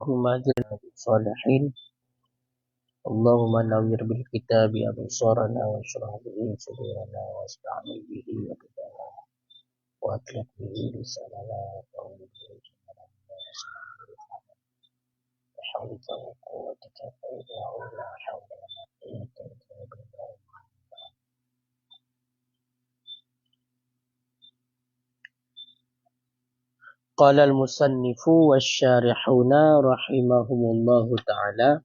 Allahumma ajirna bis salihin. Allahumma nawwir bil kitabi absarana wa shrah bihi sudurana wa asta'mil bihi aqdana wa atlaq bihi lisanana wa bihi حولك وقوتك فإذا لا حول ولا قوة إلا بالله. قال المصنف والشارحون رحمهم الله تعالى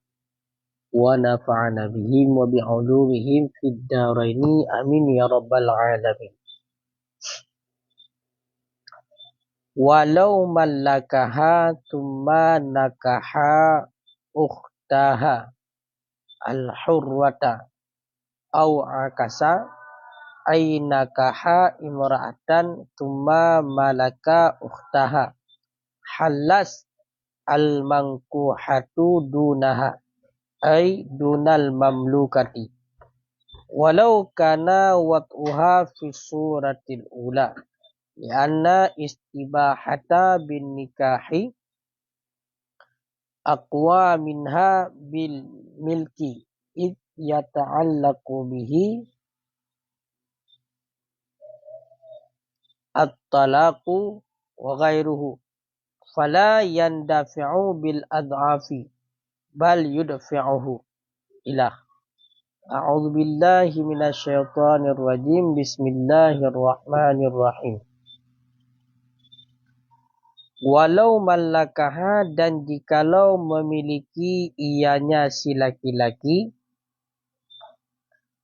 ونفعنا بهم وبعلومهم في الدارين آمين يا رب العالمين. Walau malakaha thumma nakaha ukhtaha al-hurwata au akasa ay nakaha imra'atan thumma malaka ukhtaha halas al-mankuhatu dunaha ay dunal mamlukati walau kana wat'uha fi suratil ula lianna istibahata bin nikahi aqwa minha bil milki id yata'allaqu bihi at-talaqu wa ghairuhu fala yandafi'u bil ad'afi bal yudfi'uhu ilah. A'udzu billahi minasyaitonir rajim. Bismillahirrahmanirrahim. Walau malakaha dan jikalau memiliki ianya si laki-laki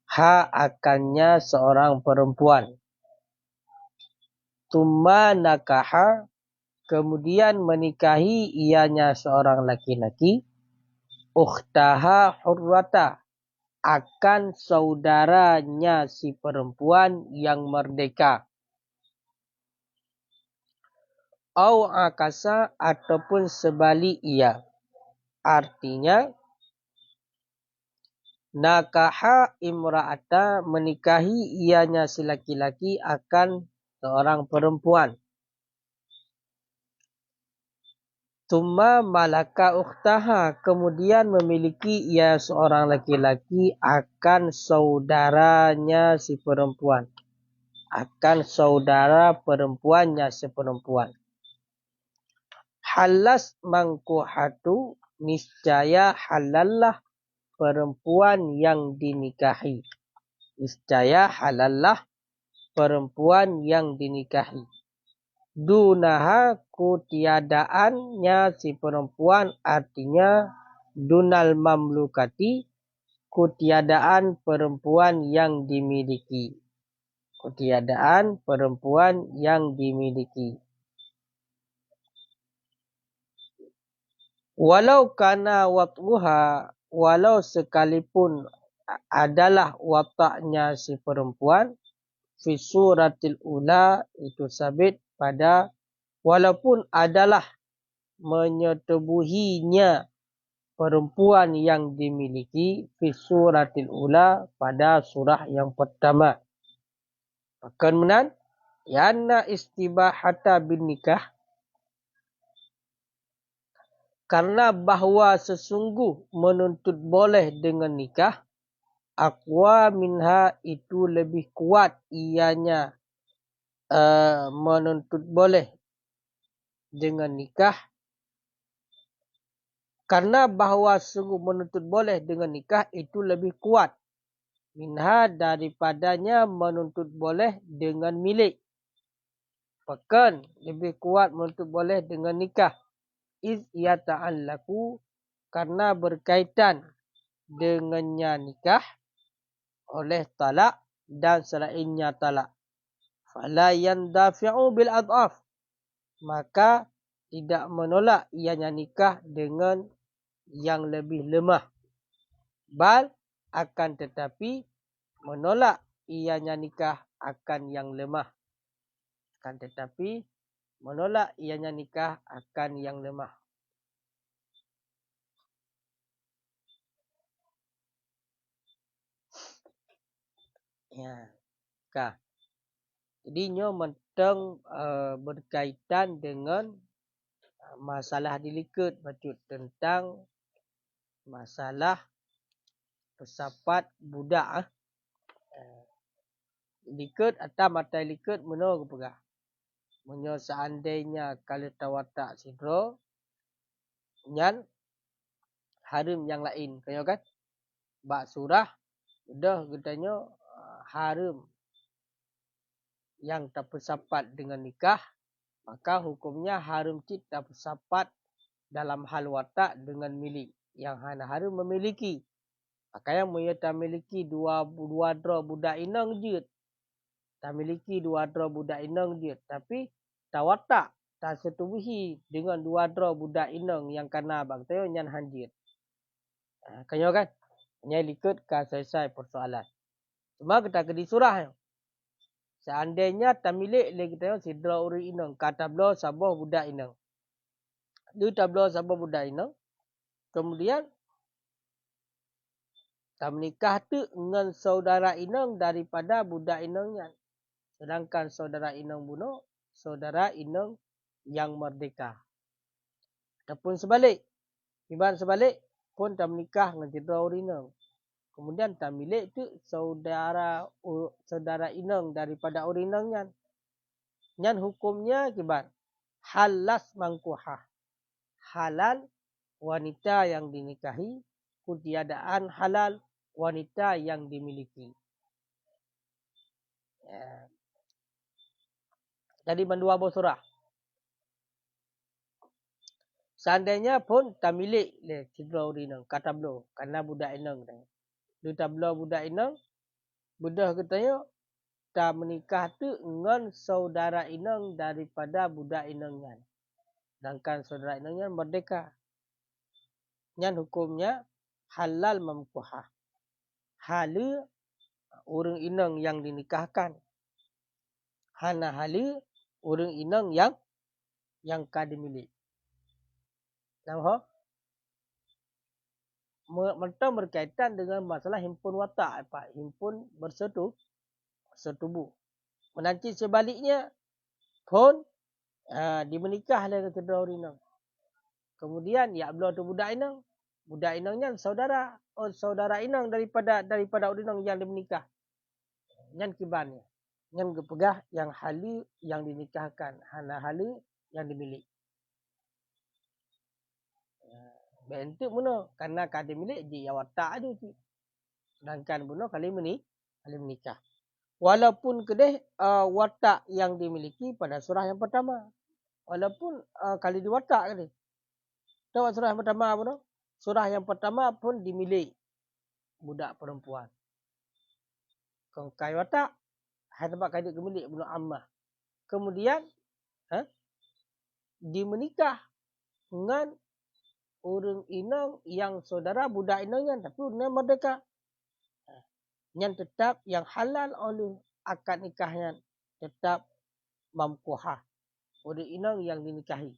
ha akannya seorang perempuan. Tumma nakaha kemudian menikahi ianya seorang laki-laki ukhtaha hurrata akan saudaranya si perempuan yang merdeka. Au akasa ataupun sebalik ia. Artinya nakaha imra'ata menikahi ianya si laki-laki akan seorang perempuan. Tumma malaka ukhtaha kemudian memiliki ia seorang laki-laki akan saudaranya si perempuan. Akan saudara perempuannya si perempuan. Halas mangkuhatu niscaya halallah perempuan yang dinikahi. Niscaya halallah perempuan yang dinikahi. Dunaha kutiadaannya si perempuan artinya dunal mamlukati kutiadaan perempuan yang dimiliki. Kutiadaan perempuan yang dimiliki. Walau kana wat'uha walau sekalipun adalah wataknya si perempuan fi suratil ula itu sabit pada walaupun adalah menyetubuhinya perempuan yang dimiliki fi suratil ula pada surah yang pertama. Kemudian yana istibahata bin nikah karena bahawa sesungguh menuntut boleh dengan nikah aqwa minha itu lebih kuat ianya menuntut boleh dengan nikah karena bahawa sungguh menuntut boleh dengan nikah itu lebih kuat minha daripadanya menuntut boleh dengan milik. Bahkan lebih kuat menuntut boleh dengan nikah. Iz yata'allaku karena berkaitan dengannya nikah oleh talak dan selainnya talak. Fala yandafi'u bil ad'af maka tidak menolak ianya nikah dengan yang lebih lemah. Bal akan tetapi menolak ianya nikah akan yang lemah. Akan tetapi menolak ianya nikah akan yang lemah. Ya. Kah. Jadi nyo mentang berkaitan dengan Masalah dilikud bacut tentang masalah pesapat budak. Likud atau mata likud menurut pegah. Menyo seandainya kalau tawatak sidro, nyan harum yang lain. Kaya kan? Bak surah, dah katanya harum yang tak bersapat dengan nikah, maka hukumnya harum cit tak bersapat dalam hal watak dengan milik. Yang hana harum memiliki. Makanya mereka tak memiliki dua dra budak inang je. Tak memiliki dua dra budak inang je. Tapi tak watak, tak setubuhi dengan dua dra budak inang yang kena bang. Tanya nyan hanjir. Kaya kan? Nyai likut kan selesai persoalan. Cuma kita ke di surah. Seandainya tak milik lagi kita sidra uri inang. Kata beliau sabah budak inang. Dia tak beliau sabah budak inang. Kemudian tak menikah tu dengan saudara inang daripada budak inangnya. Sedangkan saudara inang bunuh, saudara inang yang merdeka. Ataupun sebalik. Ibarat sebalik pun tak menikah dengan sidra uri inang. Kemudian tak milik tu saudara inang daripada uri inangnya. Nyan hukumnya kibat halas mangkuhah. Halal wanita yang dinikahi, ketiadaan halal wanita yang dimiliki. Jadi mendua surah. Seandainya pun tak milik le sidra uri inang, kata beliau, karena budak inang. Dia tak beliau budak inang, bedah katanya tak menikah tu dengan saudara inang daripada budak inangnya. Sedangkan saudara inangnya merdeka. Yang hukumnya halal mamkuhah. Hala orang inang yang dinikahkan. Hana hala orang inang yang kadimilik. Nampak? Mereka berkaitan dengan masalah himpun watak. Himpun bersetubuh. Menanti sebaliknya pun dimenikah dengan kedua orang inang. Kemudian ya belah tu budak inang. Budak inangnya saudara. Saudara inang daripada orang inang yang dimenikah. Yang kibannya. Yang kepegah yang hali yang dinikahkan. Hana hali yang dimiliki. Bentuk mana? Karena kada milik dia watak ada tu. Sedangkan bunuh kali menikah. Walaupun kedeh watak yang dimiliki pada surah yang pertama. Walaupun kali diwatak kali. Tahu surah yang pertama apa tu? Surah yang pertama pun dimiliki budak perempuan. Kau kai watak hai tempat kai kemilik bunuh ammah. Kemudian dimenikah dengan orang inang yang saudara budak inangnya tapi orang merdeka. Yang tetap yang halal oleh akad nikahnya tetap mamkuhah. Orang inang yang dinikahi.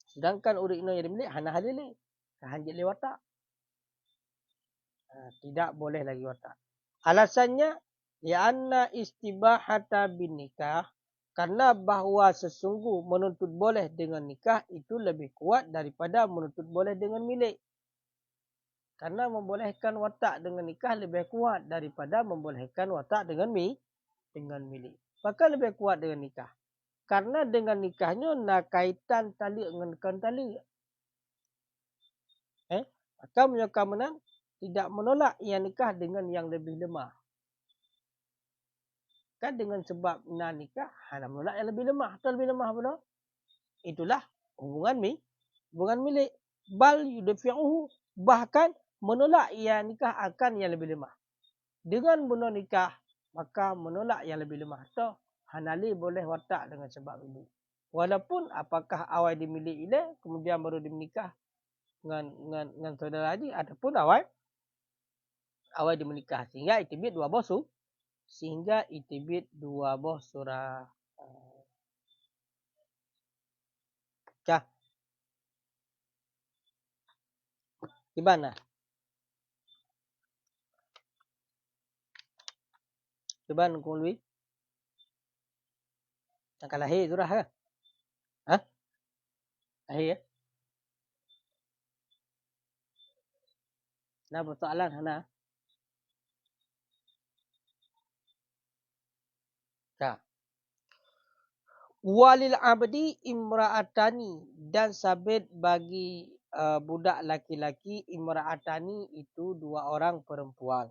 Sedangkan orang inang yang dimiliki hana halili. Hanjit le watak. Tidak boleh lagi watak. Alasannya lianna istibahata bin nikah karena bahawa sesungguh menuntut boleh dengan nikah itu lebih kuat daripada menuntut boleh dengan milik. Karena membolehkan watak dengan nikah lebih kuat daripada membolehkan watak dengan milik. Maka lebih kuat dengan nikah. Karena dengan nikahnya nak kaitan tali dengan tali. Maka menyokamenan tidak menolak yang nikah dengan yang lebih lemah. Kan dengan sebab nak nikah, hanya menolak yang lebih lemah. Atau lebih lemah apa? Itulah hubungan milik. Bal yudafi'uhu. Bahkan menolak yang nikah akan yang lebih lemah. Dengan benar nikah, maka menolak yang lebih lemah. Atau hanali boleh watak dengan sebab ini. Walaupun apakah awal dimiliki dia, kemudian baru dimenikah dengan saudara haji, ataupun awal dimenikah. Sehingga itibit dua bosu. Sehingga itibit dua boh surah. Cah. Gimana? Gimana kau lui? Yang kalah surah ke? Akhir. Nah, persoalan Hana. Nah. Walil abdi imra'atani, dan sabit bagi budak laki-laki imra'atani itu 2 orang perempuan.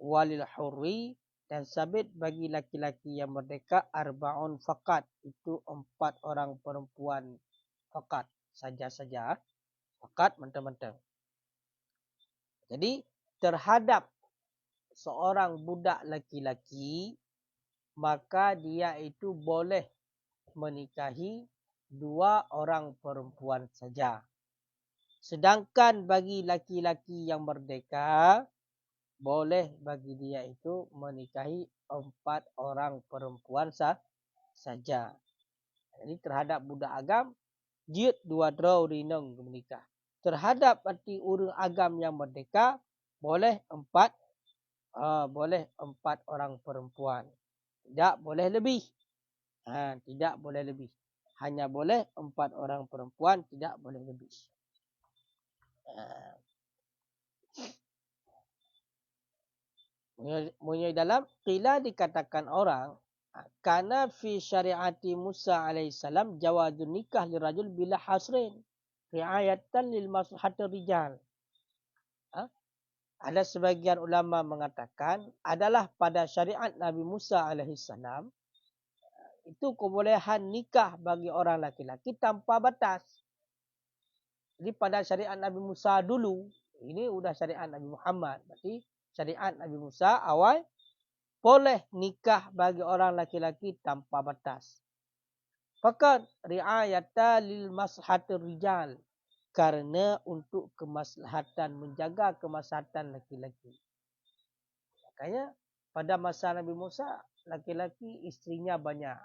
Walil hurri, dan sabit bagi laki-laki yang merdeka arba'un faqat, itu 4 orang perempuan faqat, saja-saja, faqat mentang-mentang. Jadi terhadap seorang budak laki-laki, maka dia itu boleh menikahi 2 orang perempuan saja. Sedangkan bagi laki-laki yang merdeka, boleh bagi dia itu menikahi 4 orang perempuan saja. Jadi terhadap budak agam, jiut 2 draw rineng menikah. Terhadap arti urang agam yang merdeka, boleh 4 orang perempuan. Tidak boleh lebih. Tidak boleh lebih. Hanya boleh 4 orang perempuan, tidak boleh lebih. Punya dalam qila dikatakan orang, kana fi syariati Musa alaihissalam jawazun nikah lirajul bila hasrin riayatan lil maslahatir rijal. Ada sebagian ulama mengatakan adalah pada syariat Nabi Musa alaihissalam itu kebolehan nikah bagi orang laki-laki tanpa batas. Jadi pada syariat Nabi Musa dulu, ini sudah syariat Nabi Muhammad. Berarti syariat Nabi Musa awal boleh nikah bagi orang laki-laki tanpa batas. Fakat riayata lil maslahatir rijal, karena untuk kemaslahatan, menjaga kemaslahatan laki-laki. Makanya pada masa Nabi Musa, laki-laki istrinya banyak.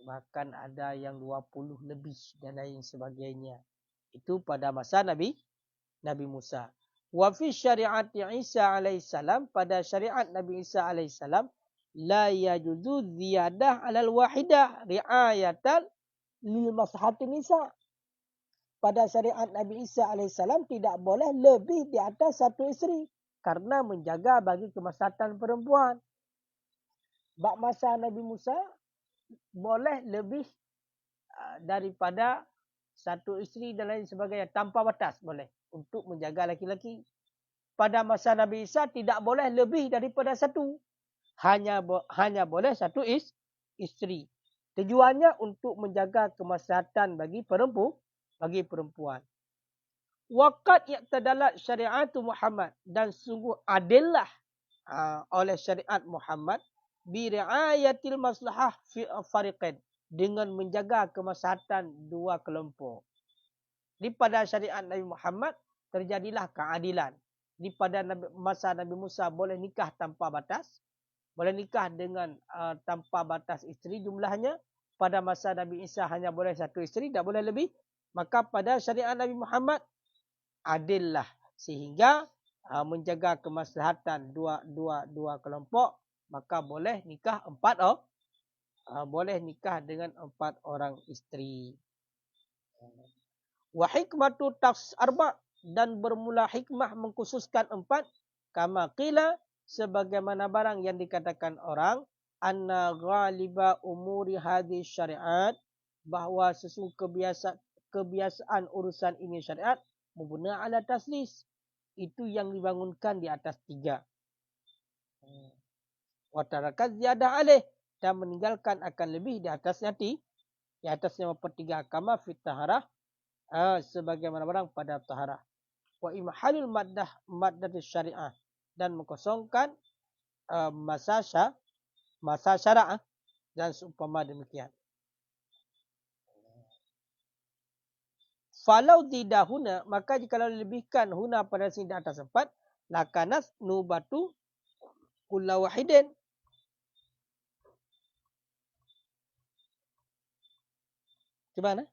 Bahkan ada yang 20 lebih dan lain sebagainya. Itu pada masa Nabi Musa. Wa fi syariati Isa alaihissalam, pada syariat Nabi Isa alaihissalam, la yajuzu ziyadah alal wahidah riayatan lil maslahatin nisa. Pada syariat Nabi Isa alaihissalam tidak boleh lebih di atas 1 isteri karena menjaga bagi kemaslahatan perempuan. Bak masa Nabi Musa boleh lebih daripada 1 isteri dan lain sebagainya tanpa batas, boleh untuk menjaga laki-laki. Pada masa Nabi Isa tidak boleh lebih daripada 1. Hanya boleh 1 isteri. Tujuannya untuk menjaga kemaslahatan bagi perempuan. Waqad ya'tadalat syariatu Muhammad, dan sungguh adillah oleh syariat Muhammad bi riayatil maslahah fi fariqain, dengan menjaga kemaslahatan 2 kelompok. Di pada syariat Nabi Muhammad terjadilah keadilan. Di pada masa Nabi Musa boleh nikah tanpa batas, boleh nikah dengan tanpa batas isteri jumlahnya. Pada masa Nabi Isa hanya boleh 1 isteri, tak boleh lebih. Maka pada syariat Nabi Muhammad adillah, sehingga menjaga kemaslahatan dua kelompok, maka boleh nikah 4 orang. Boleh nikah dengan 4 orang isteri. Wa hikmatu tafs arba', dan bermula hikmah mengkhususkan 4, kama qila, sebagaimana barang yang dikatakan orang, anna ghaliba umuri hadhihi syariat, bahawa sesungguh kebiasaan urusan ini syariat mubna ala taslis, itu yang dibangunkan di atas 3. Wa tarakat ziyadah alaih, dan meninggalkan akan lebih di atasnya 3, kama fit taharah, sebagaimana barang pada taharah. Wa imhalul maddah syariah, dan mengkosongkan masa syara'ah, dan seumpama demikian. Falau didahuna, maka jika lebihkan huna pada sini di atas 4, lakanas nubatu kulla wahidin. Gimana?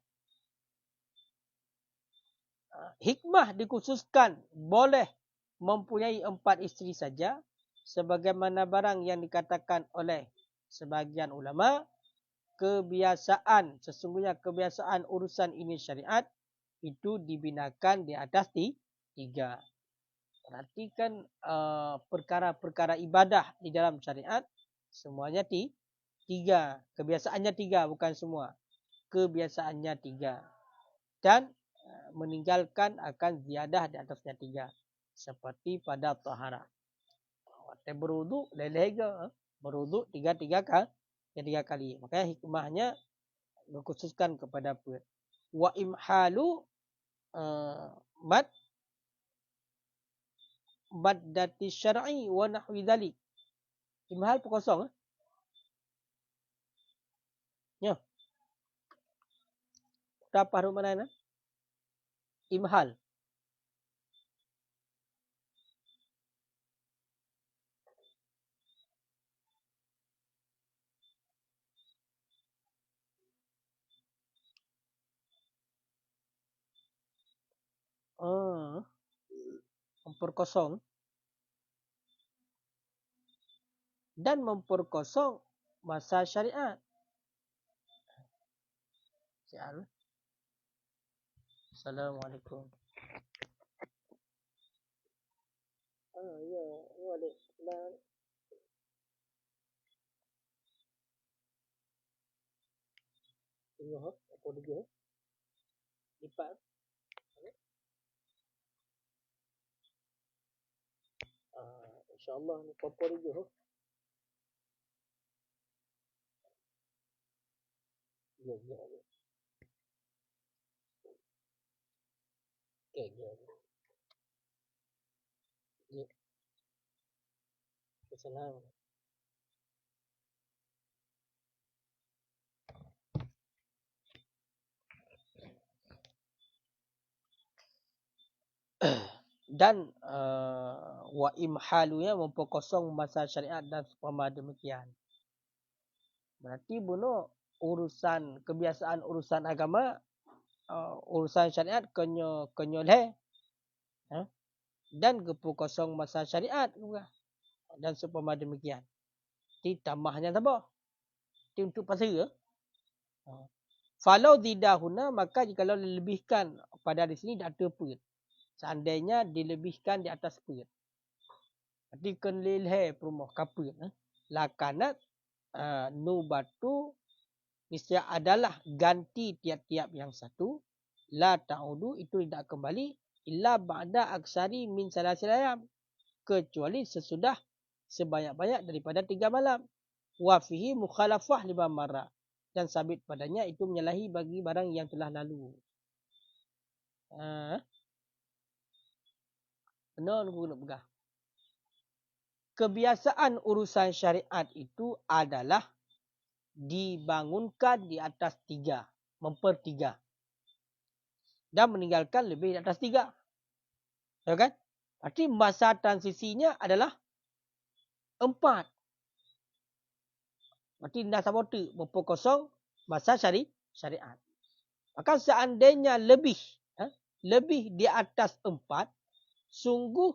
Hikmah dikhususkan boleh mempunyai 4 isteri saja, sebagaimana barang yang dikatakan oleh sebagian ulama, kebiasaan, sesungguhnya kebiasaan urusan ini syariat itu dibinakan di atas tiga. Berarti kan perkara-perkara ibadah di dalam syariat semuanya tiga. Kebiasaannya tiga, bukan semua. Kebiasaannya tiga. Dan meninggalkan akan ziyadah di atasnya tiga. Seperti pada taharah. Waktu berwuduk, lelega. Berwuduk tiga kali. Makanya hikmahnya berkhususkan kepada apa? Wa imhalu mad baddati syar'i wa nahwi dhalik. Imhal pun kosong. Ya. Berapa huruf mana ni? Imhal. Memperkosong. Dan memperkosong masa syariat. Assalamualaikum. Ya, adik. Tengok apa dia? Lipat. InsyaAllah ni apa dia? Ya. Okay, ya. Ya. Assalamualaikum. Dan wa imhalunya memperkosong masa syariat dan seumpama demikian. Berarti bunuh urusan kebiasaan urusan agama, urusan syariat kenyo leh. Dan kosong masa syariat juga. Dan seumpama demikian. Ditambahnya apa? Itu untuk pasal ya. Falau didahuna, maka jika dilebihkan pada di sini tak ada pun. Seandainya dilebihkan di atas pun. Berarti kan lelhe perumah kapur. Lakanat nubatu niscaya adalah ganti tiap-tiap yang satu. La ta'udu, itu tidak kembali. Illa ba'da aksari min salasil ayam. Kecuali sesudah sebanyak-banyak daripada 3 malam. Wa fihi mukhalafah 5 marah. Dan sabit padanya itu menyalahi bagi barang yang telah lalu. Benar aku nak pegang. Kebiasaan urusan syariat itu adalah dibangunkan di atas 3. Mempertiga. Dan meninggalkan lebih di atas 3. Ya kan? Berarti masa transisinya adalah 4. Berarti dah sama tu. Memperkosong masa syariat. Maka seandainya lebih di atas 4, sungguh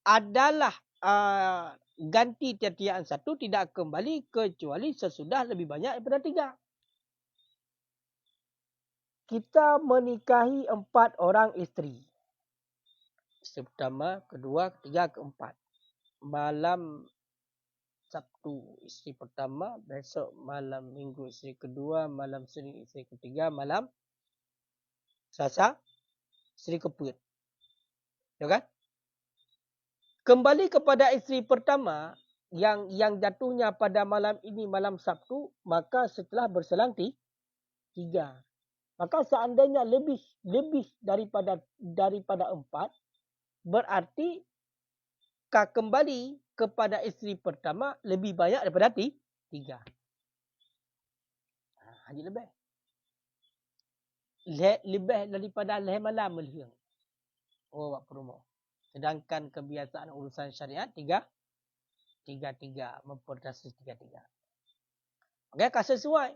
adalah ganti tiap-tiap satu tidak kembali kecuali sesudah lebih banyak daripada 3. Kita menikahi 4 orang isteri. Isteri pertama, kedua, ketiga, keempat. Malam Sabtu isteri pertama, besok malam Minggu isteri kedua, malam Senin isteri ketiga, malam Selasa isteri keempat. Ya kan? Kembali kepada isteri pertama yang jatuhnya pada malam ini malam Sabtu, maka setelah berselang 3. Maka seandainya lebih daripada 4, berarti kembali kepada isteri pertama lebih banyak daripada 3. Hanya lebih. Lebih daripada leh malam melihang. Oh, Pak Perumo. Sedangkan kebiasaan urusan syariat 3. Memperdasis 3. Okey, kasih sesuai.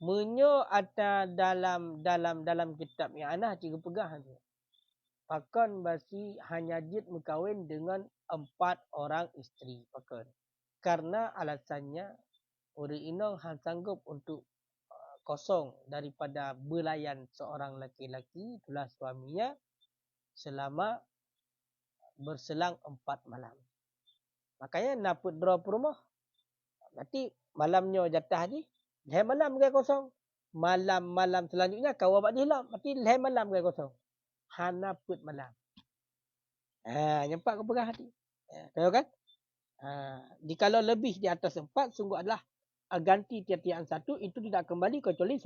Menyo ada dalam kitab yang anah cikgu pegang saja. Pakon basi hanya jid berkahwin dengan 4 orang isteri pakon. Karena alasannya orang inong hang sanggup untuk kosong daripada belayan seorang laki-laki, itulah suaminya, selama berselang 4 malam. Makanya naput draw rumah. Berarti malamnya jatah ni, leh malam ke kosong. Malam-malam selanjutnya kau buat hilang. Berarti leh malam ke kosong. Hana put malam. Nyempat ke perah hati. Tahu kan? Jikalau lebih di atas 4, sungguh adalah ganti tiap-tiap satu, itu tidak kembali kecuali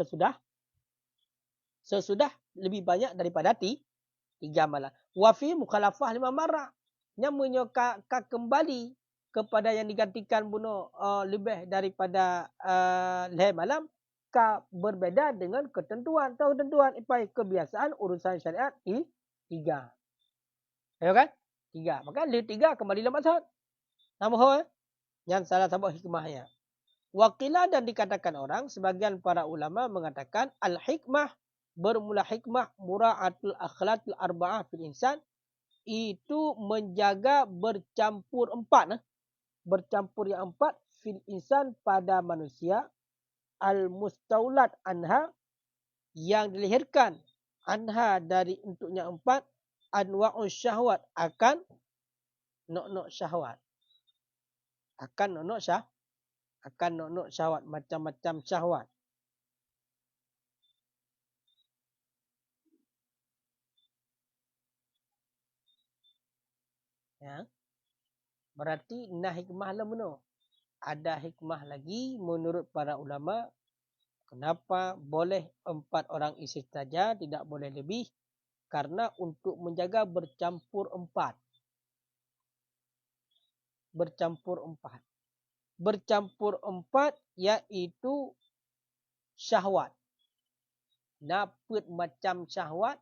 sesudah lebih banyak daripada 3 malam. Wafi mukhalafah 5 marah. Yang menyokakkan kembali kepada yang digantikan bunuh lebih daripada leh malam, berbeza dengan ketentuan. Tahu ketentuan? Kebiasaan urusan syariat 3. Tahu kan? 3. Maka leh 3 kembali dalam maksud. Nama yang salah satu hikmahnya. Wakilah dan dikatakan orang, sebagian para ulama mengatakan al-hikmah, bermula hikmah mura'atul akhlaqil arba'ah fil insan, itu menjaga bercampur 4. Bercampur yang 4 fil insan pada manusia, al-mustaulat anha, yang dilahirkan anha dari untuknya 4, anwa'us syahwat, akan nok-nok syahwat. Akan nok-nok syahwat, macam-macam syahwat. Ya. Berarti nah hikmah lah mana? Ada hikmah lagi menurut para ulama. Kenapa boleh 4 orang isteri saja, tidak boleh lebih? Karena untuk menjaga bercampur 4. Bercampur 4. Bercampur 4 iaitu syahwat. Naput macam syahwat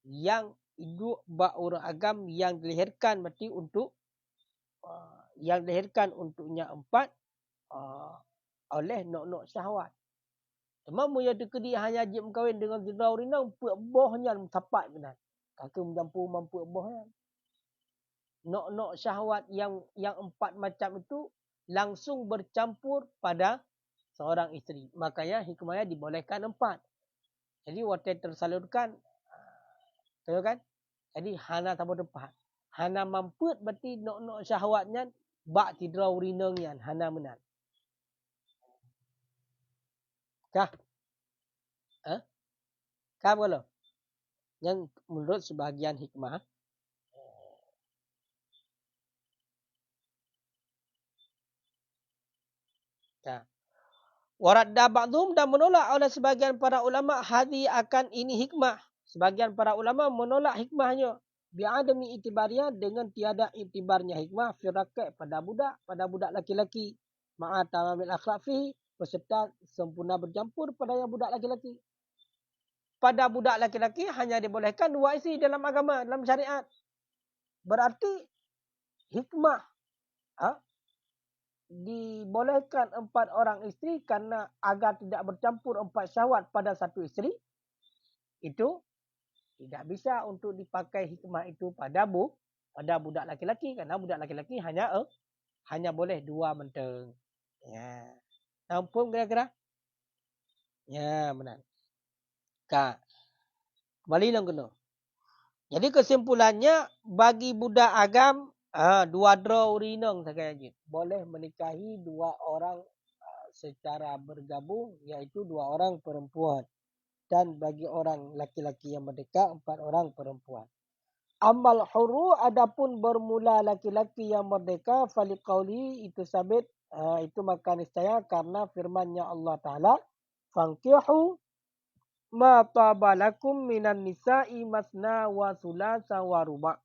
yang hidup orang agam yang dilahirkan berarti untuk yang dilahirkan untuknya 4 oleh nok-nok syahwat. Cuma muya dekedi hanya jib kahwin dengan zina urinang bohnya tapat benar. Kaki mencampur mampu bohnya. Nok-nok syahwat yang 4 macam itu langsung bercampur pada seorang isteri. Makanya hikmahnya dibolehkan 4. Jadi waktu tersalurkan, tahu kan? Jadi hana tambah depan. Hana mampu berarti nok-nok syahwatnya bak tidra urinang yan hana menang. Kah? Kah boleh? Yang menurut sebahagian hikmah. Kah? Waradda ba'dhum, dan menolak oleh sebagian para ulama hadhi akan ini hikmah. Sebagian para ulama menolak hikmahnya. Bi'adami itibarnya, dengan tiada itibarnya hikmah firakat pada budak laki-laki. Ma'atamamil akhlaq fihi, beserta sempurna bercampur pada yang budak laki-laki. Pada budak laki-laki hanya dibolehkan 2 isteri dalam agama, dalam syariat. Berarti hikmah dibolehkan 4 orang isteri karena agar tidak bercampur 4 syahwat pada satu isteri. Itu tidak bisa untuk dipakai hikmah itu pada budak laki-laki, karena budak laki-laki hanya boleh 2 menteng. Ya. Nampak kira-kira? Ya, benar. Kembali lang kena. Jadi kesimpulannya, bagi budak agam 2 draw urinong sekali boleh menikahi 2 orang secara bergabung, iaitu 2 orang perempuan. Dan bagi orang laki-laki yang merdeka 4 orang perempuan. Amal huru, adapun bermula laki-laki yang merdeka, faliqauli, itu sabit, itu maka niscaya karena firman-Nya Allah Ta'ala, fankihu ma tabalakum minan nisa'i masna wa sulasa wa ruba'.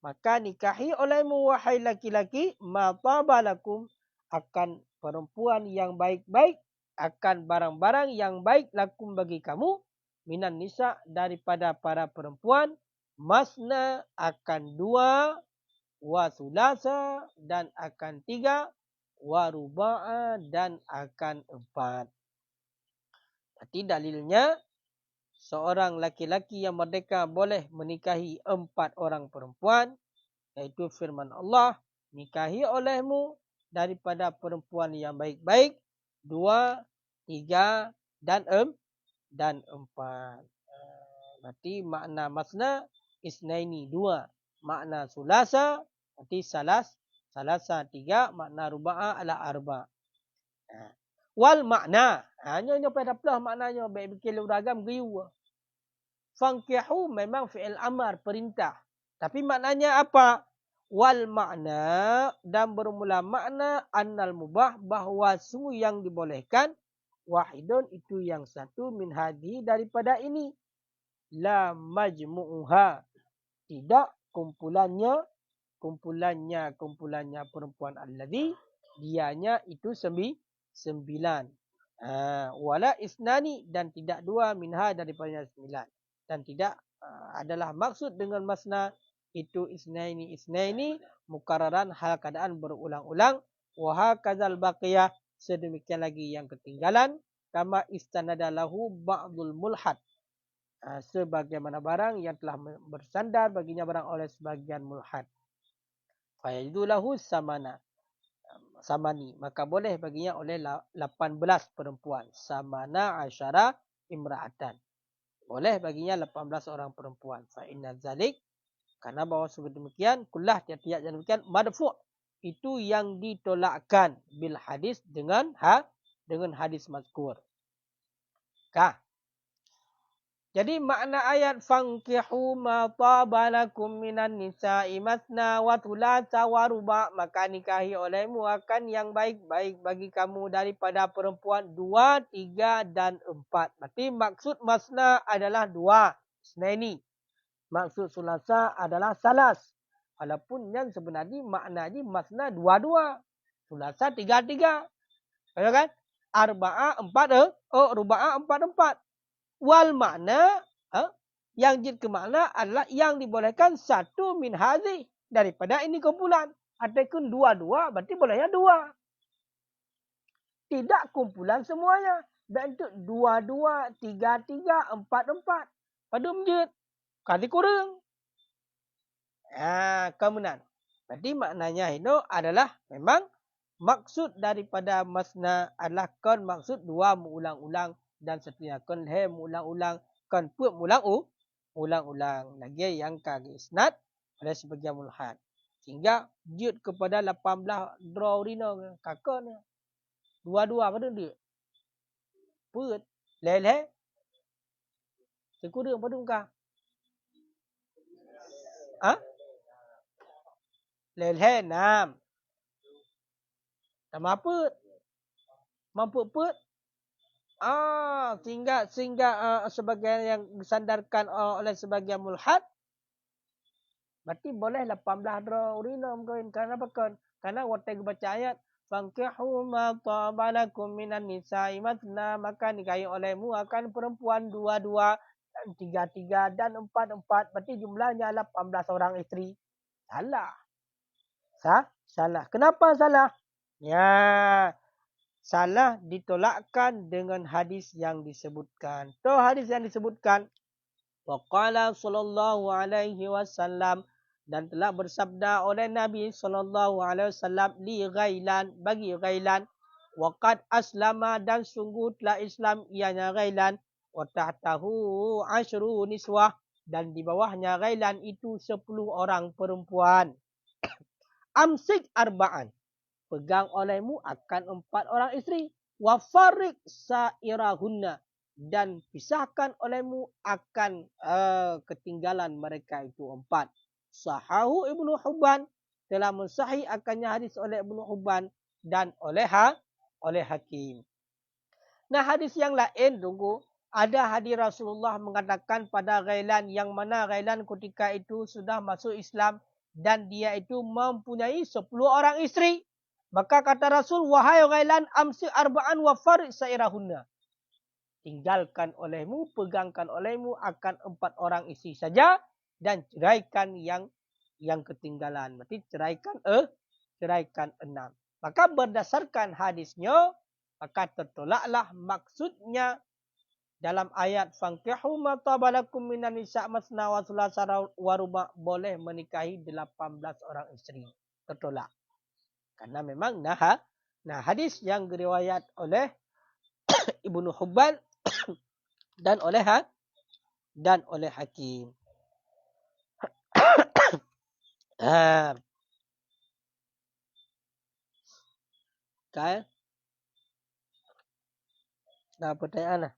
Maka nikahi olehmu wahai laki-laki, ma tabalakum, akan perempuan yang baik-baik, akan barang-barang yang baik lakum bagi kamu, minan nisa, daripada para perempuan, masna akan 2, wa sulasa dan akan 3, wa ruba'a dan akan 4. Berarti dalilnya seorang laki-laki yang merdeka boleh menikahi 4 orang perempuan, iaitu firman Allah, nikahi olehmu daripada perempuan yang baik-baik 2, 3 dan 4. Berarti makna masna isnaini 2. Makna sulasa berarti salasa 3. Makna ruba'a ala arba. Wal makna. Hanya pada pelah maknanya. Baik bikin uragam giyu. Fankihu memang fi'il amar, perintah. Tapi maknanya apa? Wal makna dan bermula makna annal mubah bahawa sungguh yang dibolehkan wahidun itu yang satu min hadhi daripada ini. La majmu'uha. Tidak kumpulannya perempuan alladhi dianya itu 9. Wala isnani dan tidak 2 minha daripada 9. Dan tidak adalah maksud dengan masna itu isnaini mukarraran hal keadaan berulang-ulang. Wa hakadzal baqiyah sedemikian lagi yang ketinggalan kama istanada lahu ba'dul mulhad. Sebagaimana barang yang telah bersandar baginya barang oleh sebagian mulhad. Fayajidu lahu samani. Maka boleh baginya oleh 18 perempuan. Samana asyara imra'atan. Boleh baginya 18 orang perempuan. Fa'inna zalik. Karena bahawa demikian. Kullah tiap-tiap yang demikian. Madfu' itu yang ditolakkan. Bil hadis dengan hadis mazkur. Jadi makna ayat fankihu ma taba lakum minan nisa'i masna wa thulatha wa ruba', maka nikahi olehmu akan yang baik-baik bagi kamu daripada perempuan 2, 3 dan 4. Berarti maksud masna adalah 2, isnaini. Maksud sulasa adalah salas. Walaupun yang sebenarnya maknanya masna 2-2. Sulasa 3-3. Betul kan? Arba'a 4, ruba'a 4-4. Wal makna yang jid ke makna adalah yang dibolehkan satu min hadhi daripada ini kumpulan. Ataupun 2-2 berarti bolehnya 2. Tidak kumpulan semuanya. Dan itu 2-2, 3-3, 4-4. Pada menjid. Kali kurang. Kemudian. Berarti maknanya itu adalah memang maksud daripada masna adalah kon maksud 2 mengulang-ulang. Dan seterusnya kon he ulang-ulang kon pu ulang-ulang lagi yang kaki isnad oleh sebagian mulhad sehingga jud kepada 18 draw rino kakaknya 2-2 pada dia put lele sekurang pada muka lele 6 sama put mampu put sehingga sebagian yang disandarkan oleh sebagian mulhad berarti boleh 18 draw urinum kawin karena apa kan? Karena waktu baca ayat fankihu ma taba lakum minan nisa'i matna maka nikahi olehmu akan perempuan 2-2 dan 3-3 dan 4-4 berarti jumlahnya 18 orang isteri. Salah. Salah. Kenapa salah? Salah ditolakkan dengan hadis yang disebutkan. Tuh hadis yang disebutkan. Waqala sallallahu alaihi wasallam dan telah bersabda oleh Nabi sallallahu alaihi wasallam li Ghailan bagi Ghailan waqad aslama dan sungguh telah Islam ianya Ghailan wa tahtahu 10 niswah dan di bawahnya Ghailan itu 10 orang perempuan. Amsik arba'an. Pegang olehmu akan 4 orang isteri. Wa farik sairahunna. Dan pisahkan olehmu akan ketinggalan mereka itu 4. Sahahu Ibnu Hubban. Telah mensahih akannya hadis oleh Ibnu Hubban. Dan oleh Hakim. Nah hadis yang lain tunggu. Ada hadis Rasulullah mengatakan pada Ghailan. Yang mana Ghailan ketika itu sudah masuk Islam. Dan dia itu mempunyai 10 orang isteri. Maka kata Rasul, wahai Ghailan, amsi arba'an wa farid sairahunna. Tinggalkan olehmu, pegangkan olehmu akan 4 orang isteri saja. Dan ceraikan yang ketinggalan. Berarti ceraikan 6. Maka berdasarkan hadisnya, maka tertolaklah maksudnya dalam ayat fankihu ma tabalakum minan nisa' masna wa thulatha wa ruba' boleh menikahi 18 orang isteri. Tertolak. Karena memang hadis yang diriwayat oleh Ibnu Hubban dan oleh hakim. Kan? Nah, pertanyaan lah.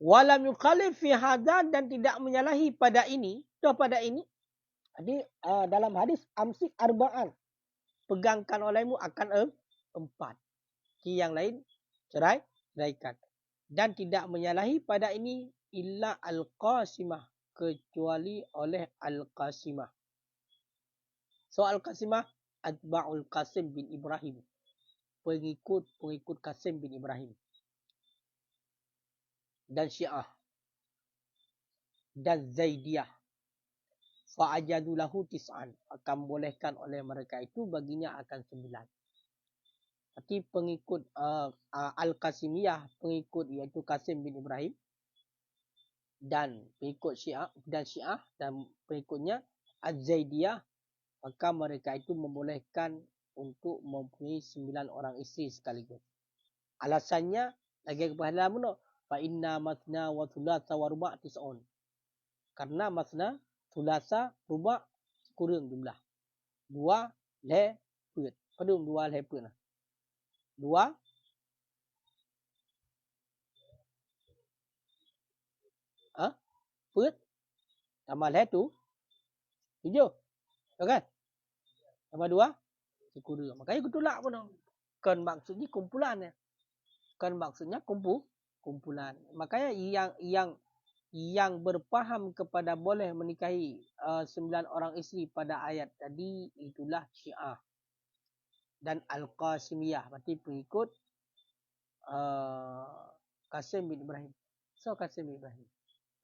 Walam yukhalif fi hadza, dan tidak menyalahi pada ini. Pada ini. Jadi dalam hadis amsik arba'an. Pegangkan olehmu akan 4. Yang lain ceraikan. Dan tidak menyalahi pada ini illa al-qasimah, kecuali oleh al-qasimah. So al-qasimah atba'ul Qasim bin Ibrahim. Pengikut Qasim bin Ibrahim. Dan Syiah. Dan Zaidiyah. Fa'ajadu lahu tis'an. Akan bolehkan oleh mereka itu, baginya akan 9. Tapi pengikut Al-Qasimiyah, pengikut iaitu Qasim bin Ibrahim, dan pengikut Syiah dan pengikutnya Az-Zaidiyah, maka mereka itu membolehkan untuk mempunyai 9 orang isteri sekaligus. Alasannya lagi kepada dalam fa inna masna wa thulatha wa ruba' tis'un. Karena masna, thulatha, ruba' kurang jumlah. 2 lepet. Padum 2 lepet. 2 pet tambah tu 7. Betul kan? Tambah 2 kurang. Makanya aku tolak pun. Kan maksudnya kumpulan ya. Kan maksudnya kumpulan. Makanya yang berfaham kepada boleh menikahi 9 orang isteri pada ayat tadi, itulah Syiah dan Al-Qasimiyah, berarti pengikut Qasim bin Ibrahim. So Qasim bin Ibrahim.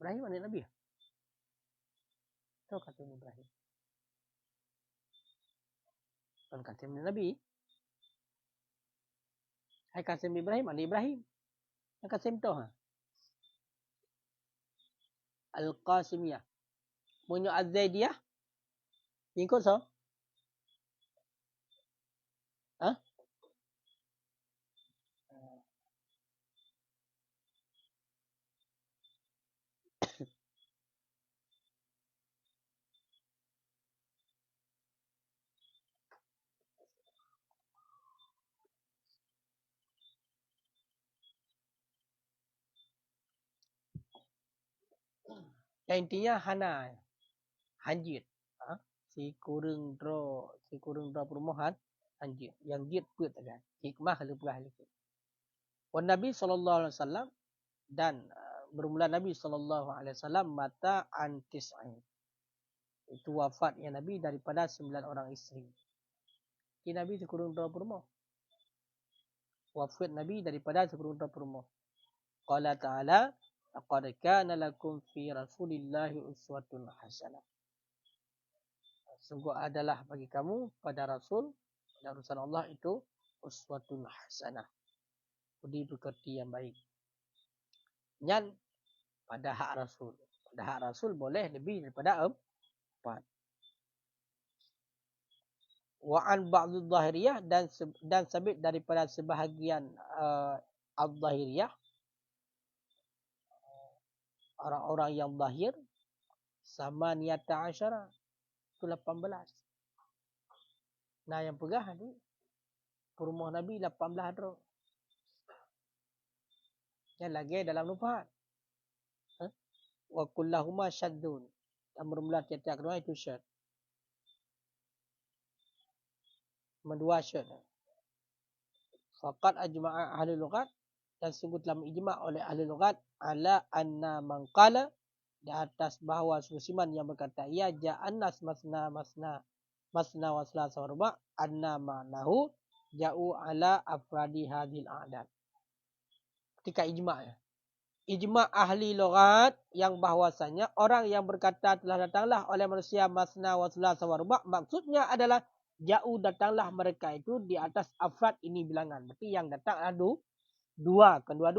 Ibrahim anak Nabi ya? So Qasim bin Ibrahim. Kan Qasim bin Nabi. Hai Qasim bin Ibrahim, anak Ibrahim. Yang Qasim tu Al-Qasimiyah. Punya Az-Zaidiyah. Pengikut so? Yang intinya Hana. Hanjit. Si kurang draw perumahan. Hanjit. Yang jit put kan. Hikmah lepah lepah. Wan Nabi SAW dan bermula Nabi SAW mata antis'ain. Itu wafatnya Nabi daripada 9 orang isteri. Jadi Nabi sekurang draw perumahan. Wafat Nabi daripada sekurang draw perumahan. Qala ta'ala, laqad kana lakum fi Rasulillahi uswatun hasanah. Sungguh adalah bagi kamu pada Rasul dan urusan Allah itu uswatun hasanah. Budi pekerti yang baik. Dan pada hak Rasul. Pada hak Rasul boleh lebih daripada 4. Wa'an ba'dul zahiriyah, dan sabit daripada sebahagian al-zahiriyah, orang-orang yang zahir, sama niyata asyara, itu 18. Nah yang pegah ni perumah Nabi 18 drop. Yang lagi dalam nubuat. Wa kullahuma syaddun. Dan bermula tiap-tiap kedua itu syad. Mendua syad. Faqad ajma'a ahli lughat, dan sungguh telah ijma' oleh ahli lughat ala anna man qala, di atas bahawa musiman yang berkata ya ja'annas masna wa salasa wa ruba' anna ma'nahu ja'u ala afradi hadhil a'dad. Ketika ijma' ya. Ijma' ahli lughat yang bahwasanya orang yang berkata telah datanglah oleh manusia masna wa salasa wa ruba', maksudnya adalah jauh datanglah mereka itu di atas afrad ini bilangan. Berarti yang datang ada 2, kan 2.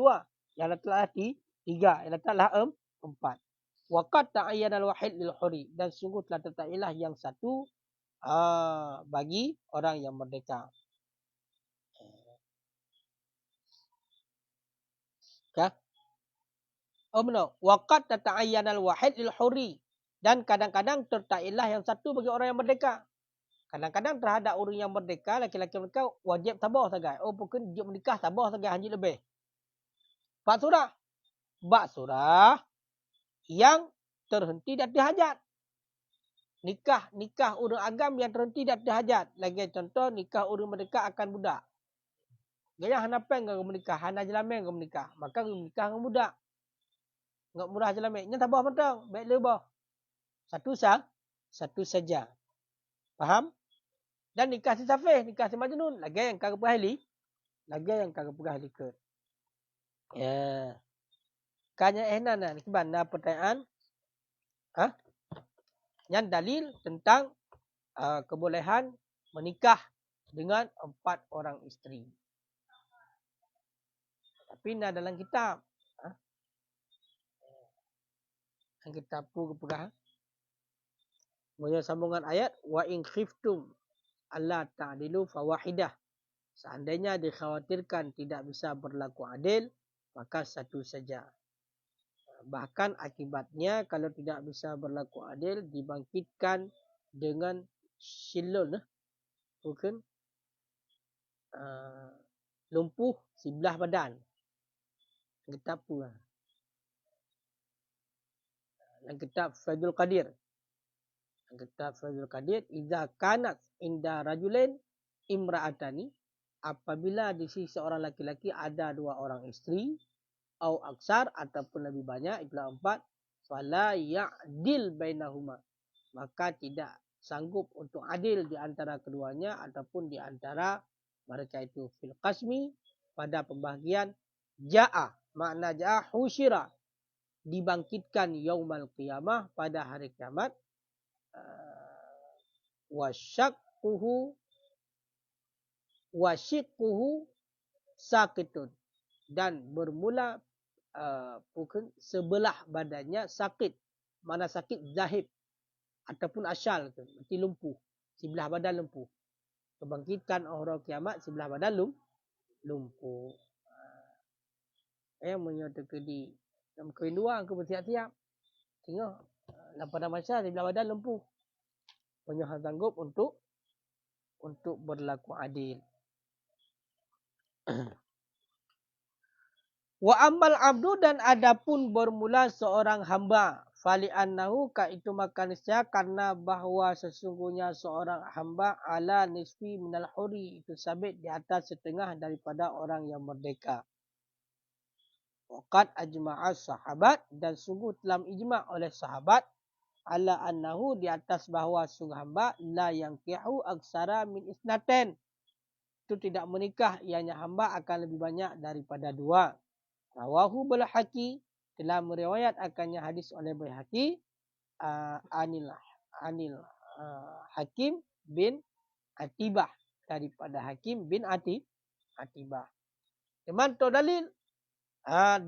Yang datang 3. Yang datanglah 4. Waqad ta'ayyana al-wahid lil huri. Dan sungguh telah tetaplah yang satu bagi orang yang merdeka. Okay. Oh benar. Waqad ta'ayyana al-wahid lil huri. Dan kadang-kadang tertaklah yang satu bagi orang yang merdeka. Kadang-kadang terhadap orang yang merdeka, laki-laki mereka wajib tabah sagai. Oh bukan dia menikah tabah sagai haji lebih. Bak surah yang terhenti dan hajat. Nikah orang agam yang terhenti dan hajat. Lagi contoh nikah orang merdeka akan budak. Gaya hanapan dengan menikah, hana jelamen dengan menikah. Maka menikah dengan budak. Enggak murah jelamen. Ini tabah mentang, baik lebah. Satu saja. Faham? Dan nikah si safih, nikah si majnun, lagi yang kagak perahli. Lagi yang kagak perahli ke. Ya. Kanya ehna ni kebanda pertanyaan. Yang dalil tentang kebolehan menikah dengan 4 orang isteri. Tapi ini dalam kitab. Yang kitab pun kepegah. Punya sambungan ayat. Wa in khiftum alla ta'dilu fawahidah. Seandainya dikhawatirkan tidak bisa berlaku adil, maka satu saja. Bahkan akibatnya kalau tidak bisa berlaku adil, dibangkitkan dengan silun. Bukan lumpuh sebelah badan. Kitab pula. Dan kitab Faidul Qadir. Kitab Faidul Qadir. Iza kanat inda rajulain imra'atani. Apabila di sisi seorang laki-laki ada 2 orang isteri. Au aksar ataupun lebih banyak. Itulah 4. Fala ya'dil bainahuma. Maka tidak sanggup untuk adil di antara keduanya. Ataupun di antara mereka itu. Fil qasmi. Pada pembahagian. Ja'a. Makna ja'a husyira. Dibangkitkan yaumal qiyamah pada hari kiamat. Wasyiquhu sakitun. Dan bermula bukan sebelah badannya sakit. Mana sakit zahib. Ataupun asyal. Berarti lumpuh. Sebelah badan lumpuh. Kebangkitkan orang kiamat sebelah badan lumpuh. Menyatakan di dalam kerinduan ke bersiap-siap. Tengok. Pada masa sebelah badan lumpuh. Penyuhah sanggup untuk berlaku adil. Wa ammal abdu dan adapun bermula seorang hamba. Fali annahu ka itu makanisnya karena bahawa sesungguhnya seorang hamba ala nisfi minal huri. Itu sabit di atas setengah daripada orang yang merdeka. Waqad ajma'as sahabat dan sungguh telah ijma' oleh sahabat ala annahu di atas bahawa sungguh hamba la yankihu aksara min isnaten. Itu tidak menikah ianya hamba akan lebih banyak daripada 2. Rawahu Baihaqi telah meriwayat akannya hadis oleh Baihaqi anil Hakim bin Atibah daripada Hakim bin Atibah. Memang tu dalil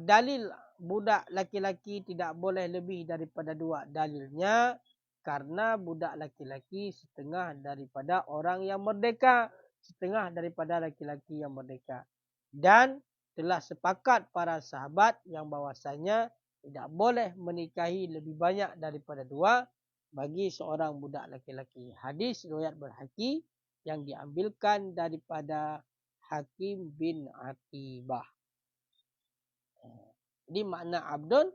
dalil budak laki-laki tidak boleh lebih daripada 2. Dalilnya karena budak laki-laki setengah daripada orang yang merdeka. Setengah daripada laki-laki yang merdeka. Dan telah sepakat para sahabat yang bahwasanya tidak boleh menikahi lebih banyak daripada 2 bagi seorang budak laki-laki. Hadis riwayat Baihaqi yang diambilkan daripada Hakim bin Atibah. Jadi makna abdun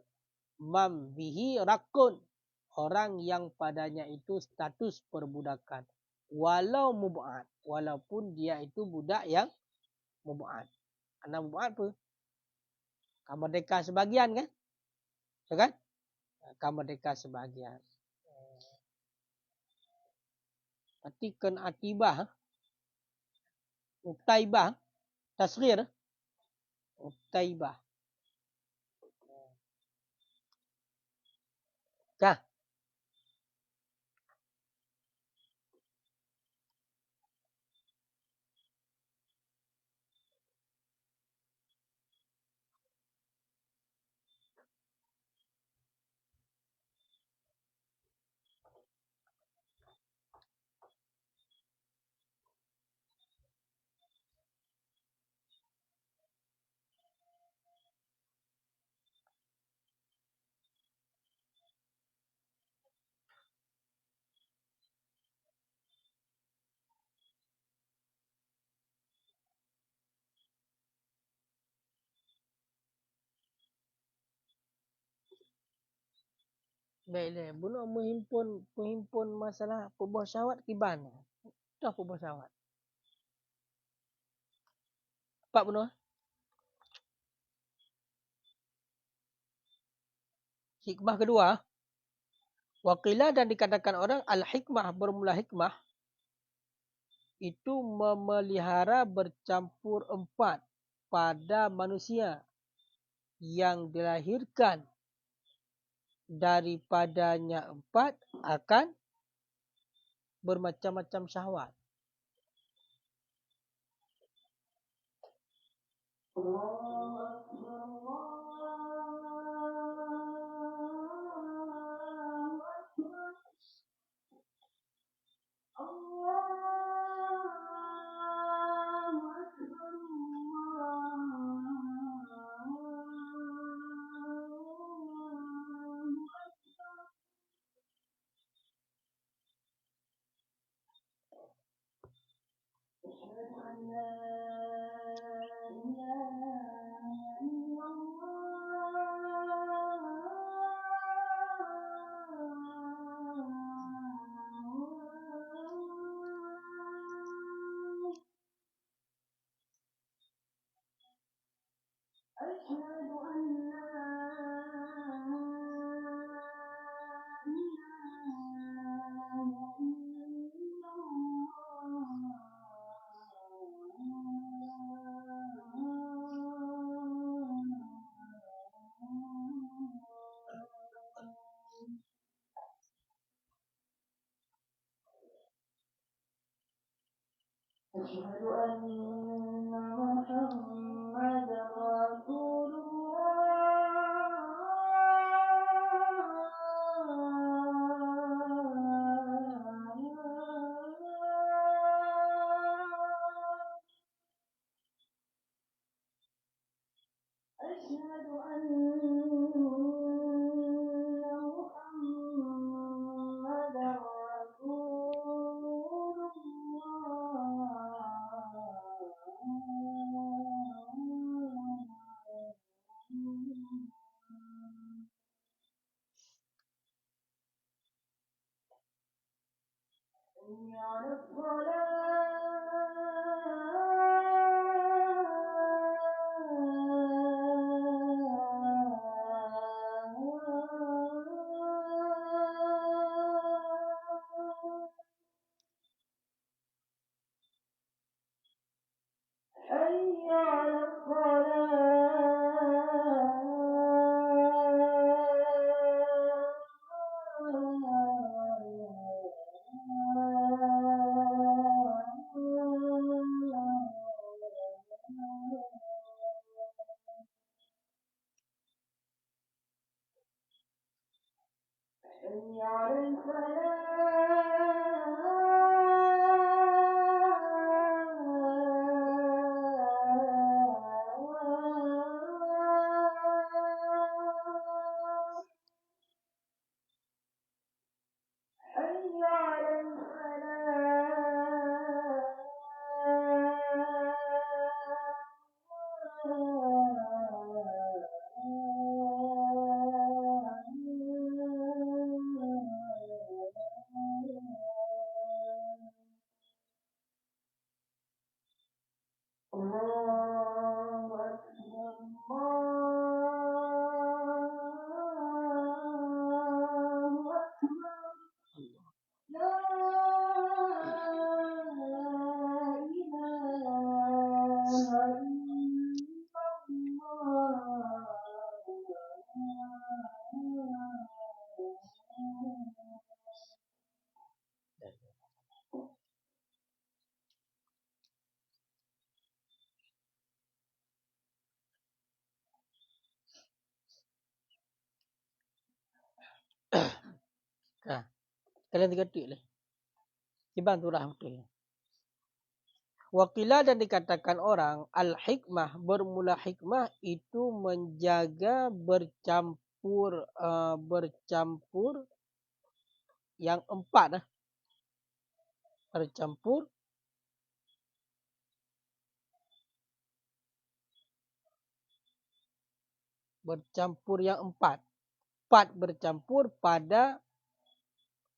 mam bihi rakun. Orang yang padanya itu status perbudakan. Walau mub'ad. Walaupun dia itu budak yang mub'ad. Anak mub'ad apa? Kamerdeka sebagian kan? Ya kan? Kamerdeka sebagian. Berarti kan atibah. Utaibah. Tasghir. Utaibah. Kah? Baiklah, bunuh menghimpun masalah pebuah syahwat kiban. Dah pebuah syahwat. Pak bunuh. Hikmah kedua, wakilah dan dikatakan orang al-hikmah bermula hikmah itu memelihara bercampur empat pada manusia yang dilahirkan daripadanya empat akan bermacam-macam syahwat. Nah, kalian tiga titik lah. Kiban tu lah betul. Wakilah dan dikatakan orang al-hikmah bermula hikmah itu menjaga bercampur yang empat lah. Bercampur yang empat. 4 bercampur pada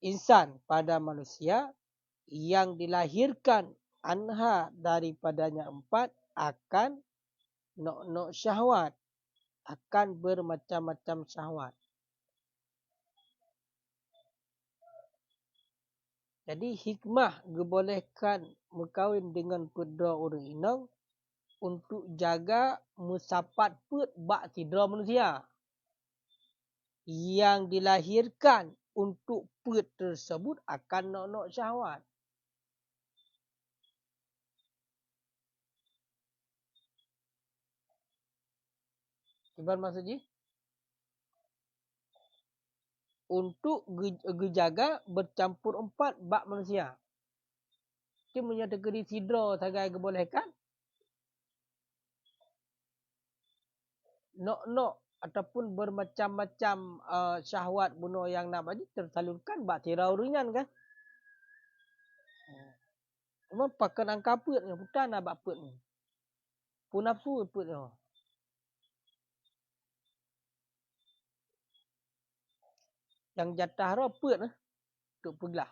insan, pada manusia yang dilahirkan anha daripadanya 4 akan nok-nok syahwat, akan bermacam-macam syahwat. Jadi hikmah gebolehkan berkahwin dengan pedra orang inang untuk jaga musapat put bak sidra manusia yang dilahirkan untuk put tersebut akan nok-nok syahwat. Iban maksudnya untuk gejaga bercampur 4 bak manusia. Dia menyatakan di sidra sagai gebolehkan nok-nok ataupun bermacam-macam syahwat bunuh yang nak bagi tersalurkan bak tirau ringan kan. Cuma pakai angka put ni, putan nak bak put ni. Pun nafsu put ni. Yang jatah roh put ni untuk pegelah.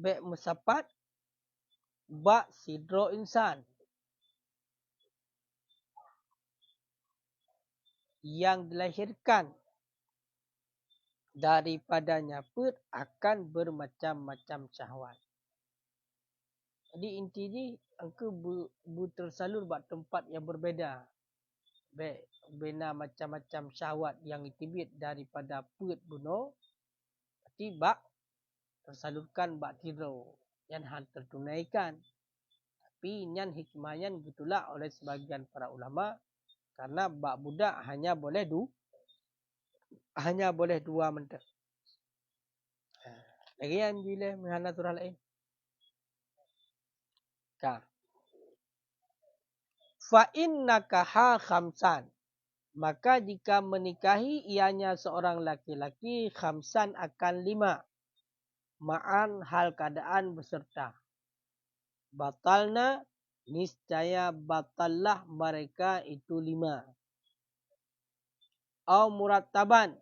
Bek musapat bak sidra insan yang dilahirkan daripadanya put akan bermacam-macam syahwat. Jadi inti ni angka tersalur bak tempat yang berbeza. Bek bina macam-macam syahwat yang itibit daripada put bunuh. Berarti bak tersalurkan bak tidro yang hal tertunaikan. Tapi nyan hikmahnya gitulah oleh sebagian para ulama karena bak budak hanya boleh dua mentah. Lagi yang bila menghana surah lain. Ka. Fa innaka ha khamsan. Maka jika menikahi ianya seorang laki-laki khamsan akan 5. Ma'an hal keadaan beserta. Batalna niscaya batallah mereka itu 5. Au murattaban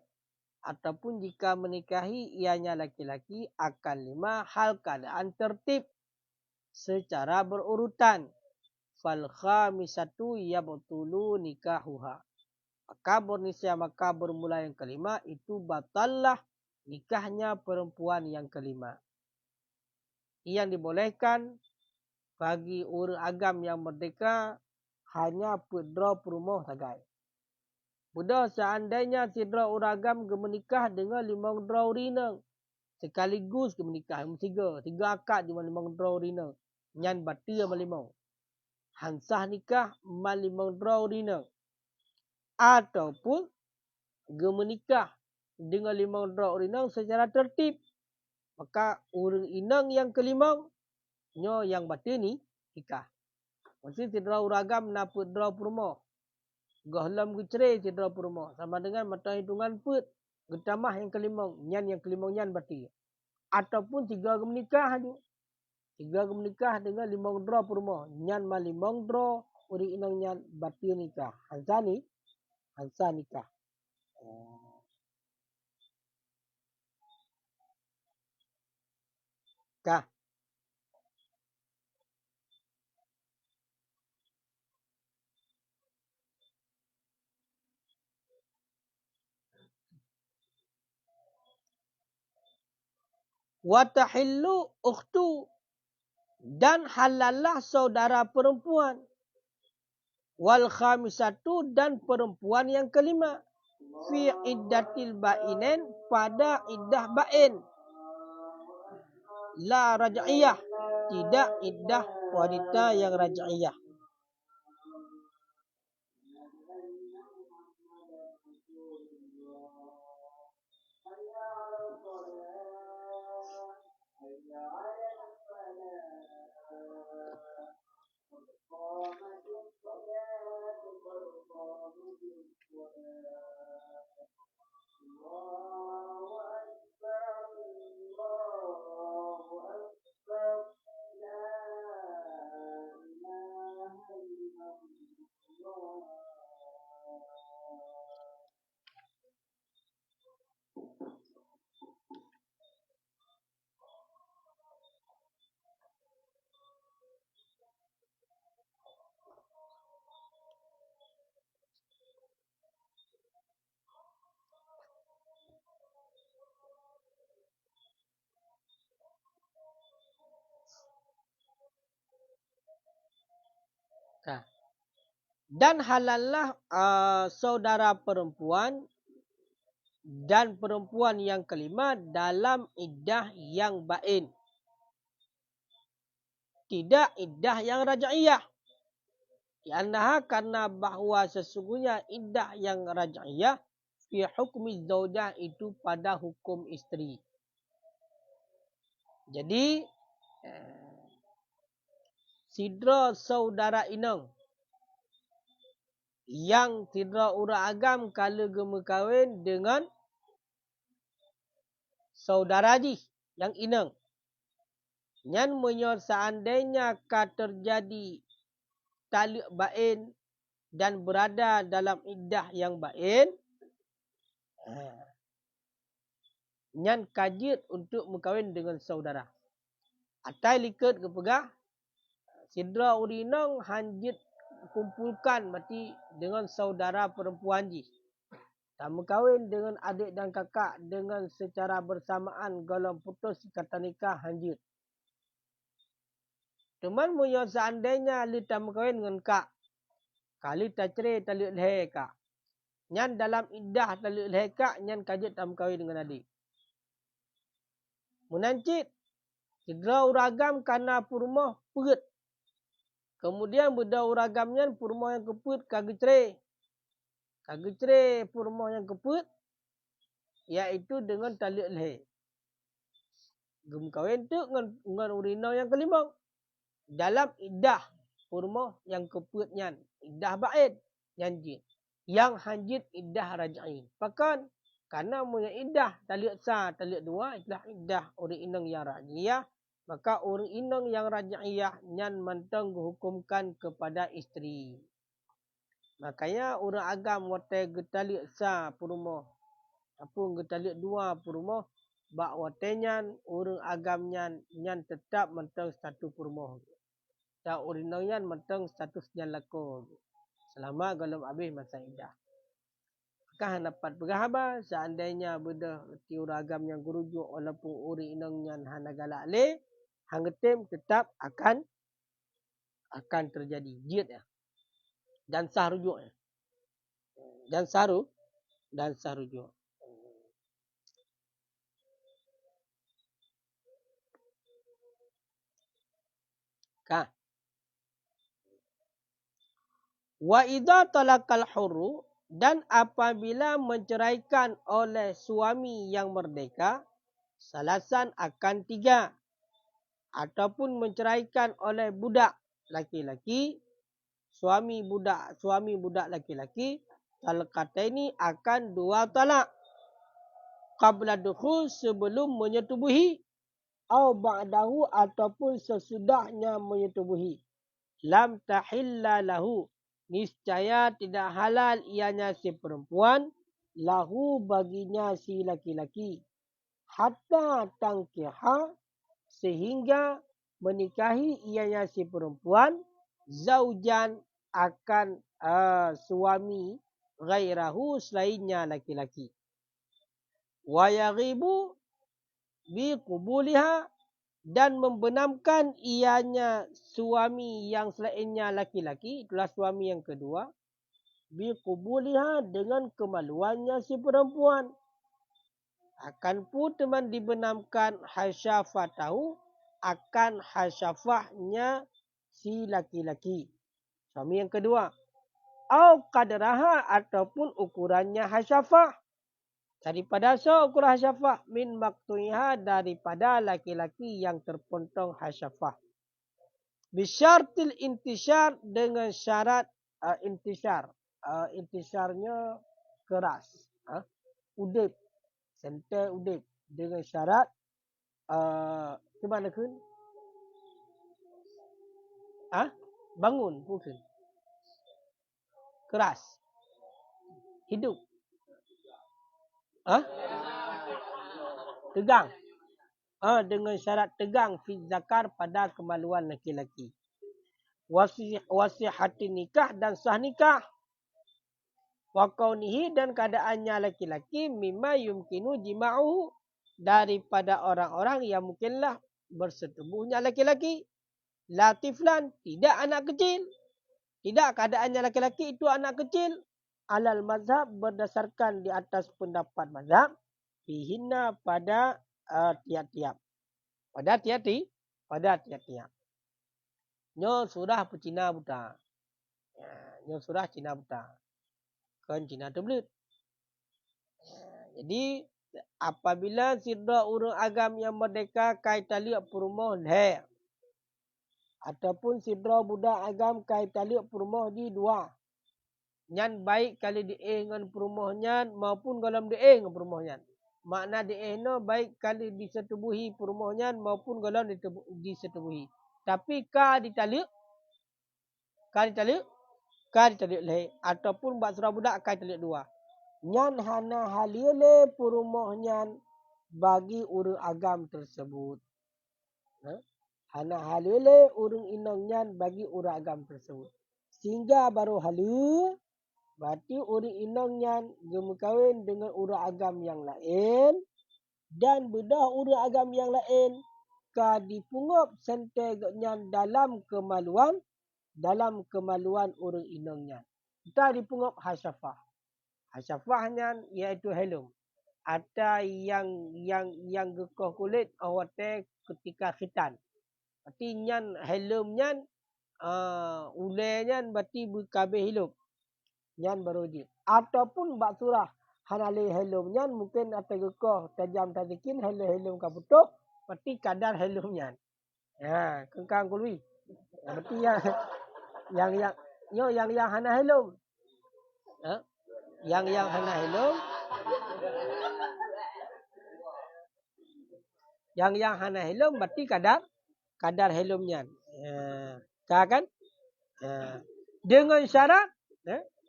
ataupun jika menikahi ianya laki-laki akan 5 hal keadaan tertib secara berurutan. Fal khamisatu yabtulu nikahuha. Maka bermula yang kelima itu batallah nikahnya perempuan yang kelima. Yang dibolehkan bagi orang agam yang merdeka hanya pedra perumah sagai. Budak seandainya sidra orang agam menikah dengan 5 drau rina. Sekaligus menikah 3 akad dengan 5 drau rina. Nyan batia malimau. Hansah nikah mal 5 drau rina. Ataupun menikah dengan 5 drau rina secara tertib. Maka orang inang yang kelima nyo yang batin ni nikah. Mesti sidra uragam na pedra perumah. Gahlam gecerai sidra perumah. Sama dengan mata hitungan put. Getamah yang kelima. Nyan yang kelima nyan bati. Ataupun 3 menikah ni. 3 menikah dengan 5 dra perumah. Nyan ma 5 dra. Uri inang nyan bati nikah. Hansa nikah. Kah. Watahillu ukhtu dan halalah saudara perempuan. Wal khamisatu dan perempuan yang kelima. Fi iddatil ba'inen pada iddah ba'in. La raj'iyah. Tidak iddah wanita yang raj'iyah. Dan halallah saudara perempuan dan perempuan yang kelima dalam iddah yang bain. Tidak iddah yang raj'iyah. Karena bahawa sesungguhnya iddah yang raj'iyah fi hukmi zaujah itu pada hukum isteri. Jadi sidra saudara inang yang sidra urang agam kala gema kahwin dengan saudara ji yang inang. Nyan menyor seandainya terjadi taliq bain dan berada dalam iddah yang bain, nyan kajit untuk berkahwin dengan saudara. Atai liket ke pegah, sidra urinang hanjit kumpulkan mati dengan saudara perempuan ji. Tak berkahwin dengan adik dan kakak dengan secara bersamaan kalau putus kata nikah hanjit. Teman menyor seandainya li tak berkahwin dengan kak, kali tak cerai taliq leher kak. Nyan dalam iddah taliq leher kak, nyan kajit tak berkahwin dengan adik. Menancit, sidra uragam karena purmoh perut. Kemudian beda uragamnya purmoh yang keput kagak cerai. Kagak cerai purmoh yang keput, iaitu dengan taliq leher. Gem kahwin tu dengan urinau yang kelima. Dalam iddah purmoh yang keput nyan. Iddah baid nyanjit. Yang hanjit iddah raj'i. Pakan, karena punya iddah taliq sah, taliq dua, itulah iddah uri inang yang raj'iyah. Maka uri inang yang raj'iyah nyan mentang dihukumkan kepada isteri. Makanya orang agam watai getaliq sah purmoh. Apun getaliq dua purmoh. Bak watainya orang agam nyan tetap mentang satu purmoh. Tak uri inang nyan mentang statusnya lako. Selama galum habis masa iddah. Kah dapat berahaba seandainya bedah reti uragam yang gurujuk walaupun uri inang yang hana galak le, hanggetim tetap akan terjadi jid ya. Dan sah rujuk ya. Dan sah rujuk. Kah. Wa idza talaqal hurru, dan apabila menceraikan oleh suami yang merdeka, salasan akan 3. Ataupun menceraikan oleh budak laki-laki, suami budak laki-laki, talqataini akan 2 talak. Qabla dukhul, sebelum menyetubuhi, atau ba'dahu ataupun sesudahnya menyetubuhi. Lam tahilla lahu, niscaya tidak halal ianya si perempuan, lahu baginya si laki-laki. Hatta tangkiha, sehingga menikahi ianya si perempuan, zaujan akan suami ghairahu selainnya laki-laki. Wa yaghibu bi qubuliha, dan membenamkan ianya suami yang selainnya laki-laki, itulah suami yang kedua, bi qubuliha, dengan kemaluannya si perempuan. Akan pun teman dibenamkan hasyafatahu, akan hasyafahnya si laki-laki, suami yang kedua. Au qadraha, ataupun ukurannya hasyafah. Daripada ukuran hasyafah, min maktuiha, daripada laki-laki yang terpontong hasyafah. Bisyartil intishar, dengan syarat intishar. Intisharnya keras. Udip. Sentai udip. Dengan syarat kemana kun? Bangun bukan. Keras. Hidup. Tegang. Dengan syarat tegang fi zakar, pada kemaluan laki-laki. Wasihati nikah, dan sah nikah. Wa kaunihi, dan keadaannya laki-laki, mimma yumkinu jima'uhu, daripada orang-orang yang mungkinlah bersetubuhnya laki-laki. Latiflan, tidak anak kecil. Tidak, keadaannya laki-laki itu anak kecil. Alal mazhab berdasarkan di atas pendapat mazhab. Fihinna pada tiap-tiap. Pada tiap-tiap. Nyo surah pecina buta. Nyo surah Cina buta. Kan Cina terbelit. Jadi apabila sidra urang agam yang merdeka kai taliak perumoh leh. Ataupun sidra budak agam kai taliak perumoh di dua. Nyan baik kali dieh dengan perumoh nyan maupun dalam dieh dengan perumoh nyan. Makna dieh no baik kali disetubuhi perumoh nyan maupun dalam disetubuhi. Tapi ka ditaliak leh ataupun bak surah budak kai taliak dua. Nyan hana haliele perumoh nyan bagi urang agam tersebut. Hana haliele urang inong nyan bagi urang agam tersebut. Sehingga baru halu berarti urang inong nyan gemukawin dengan urang agam yang lain dan bedah urang agam yang lain ka dipungup sente nyan dalam kemaluan urang inong nyan. Kita dipungup hasyafah. Hasyafah nyan iaitu helm. Ada yang gekoh kulit awate ketika khitan. Berarti nyan helm nyan ule nyan berarti berkabeh hidup. Nyan baru wajib. Ataupun bak surah hanali helm nyan mungkin ada gekoh tajam tazikin helm ka putuk berarti kadar helm nyan. Ya, kengkang kulwi. Berarti yang hana helm. Yang hana helm. Yang hana helm berarti kadar helm nyan. Kan?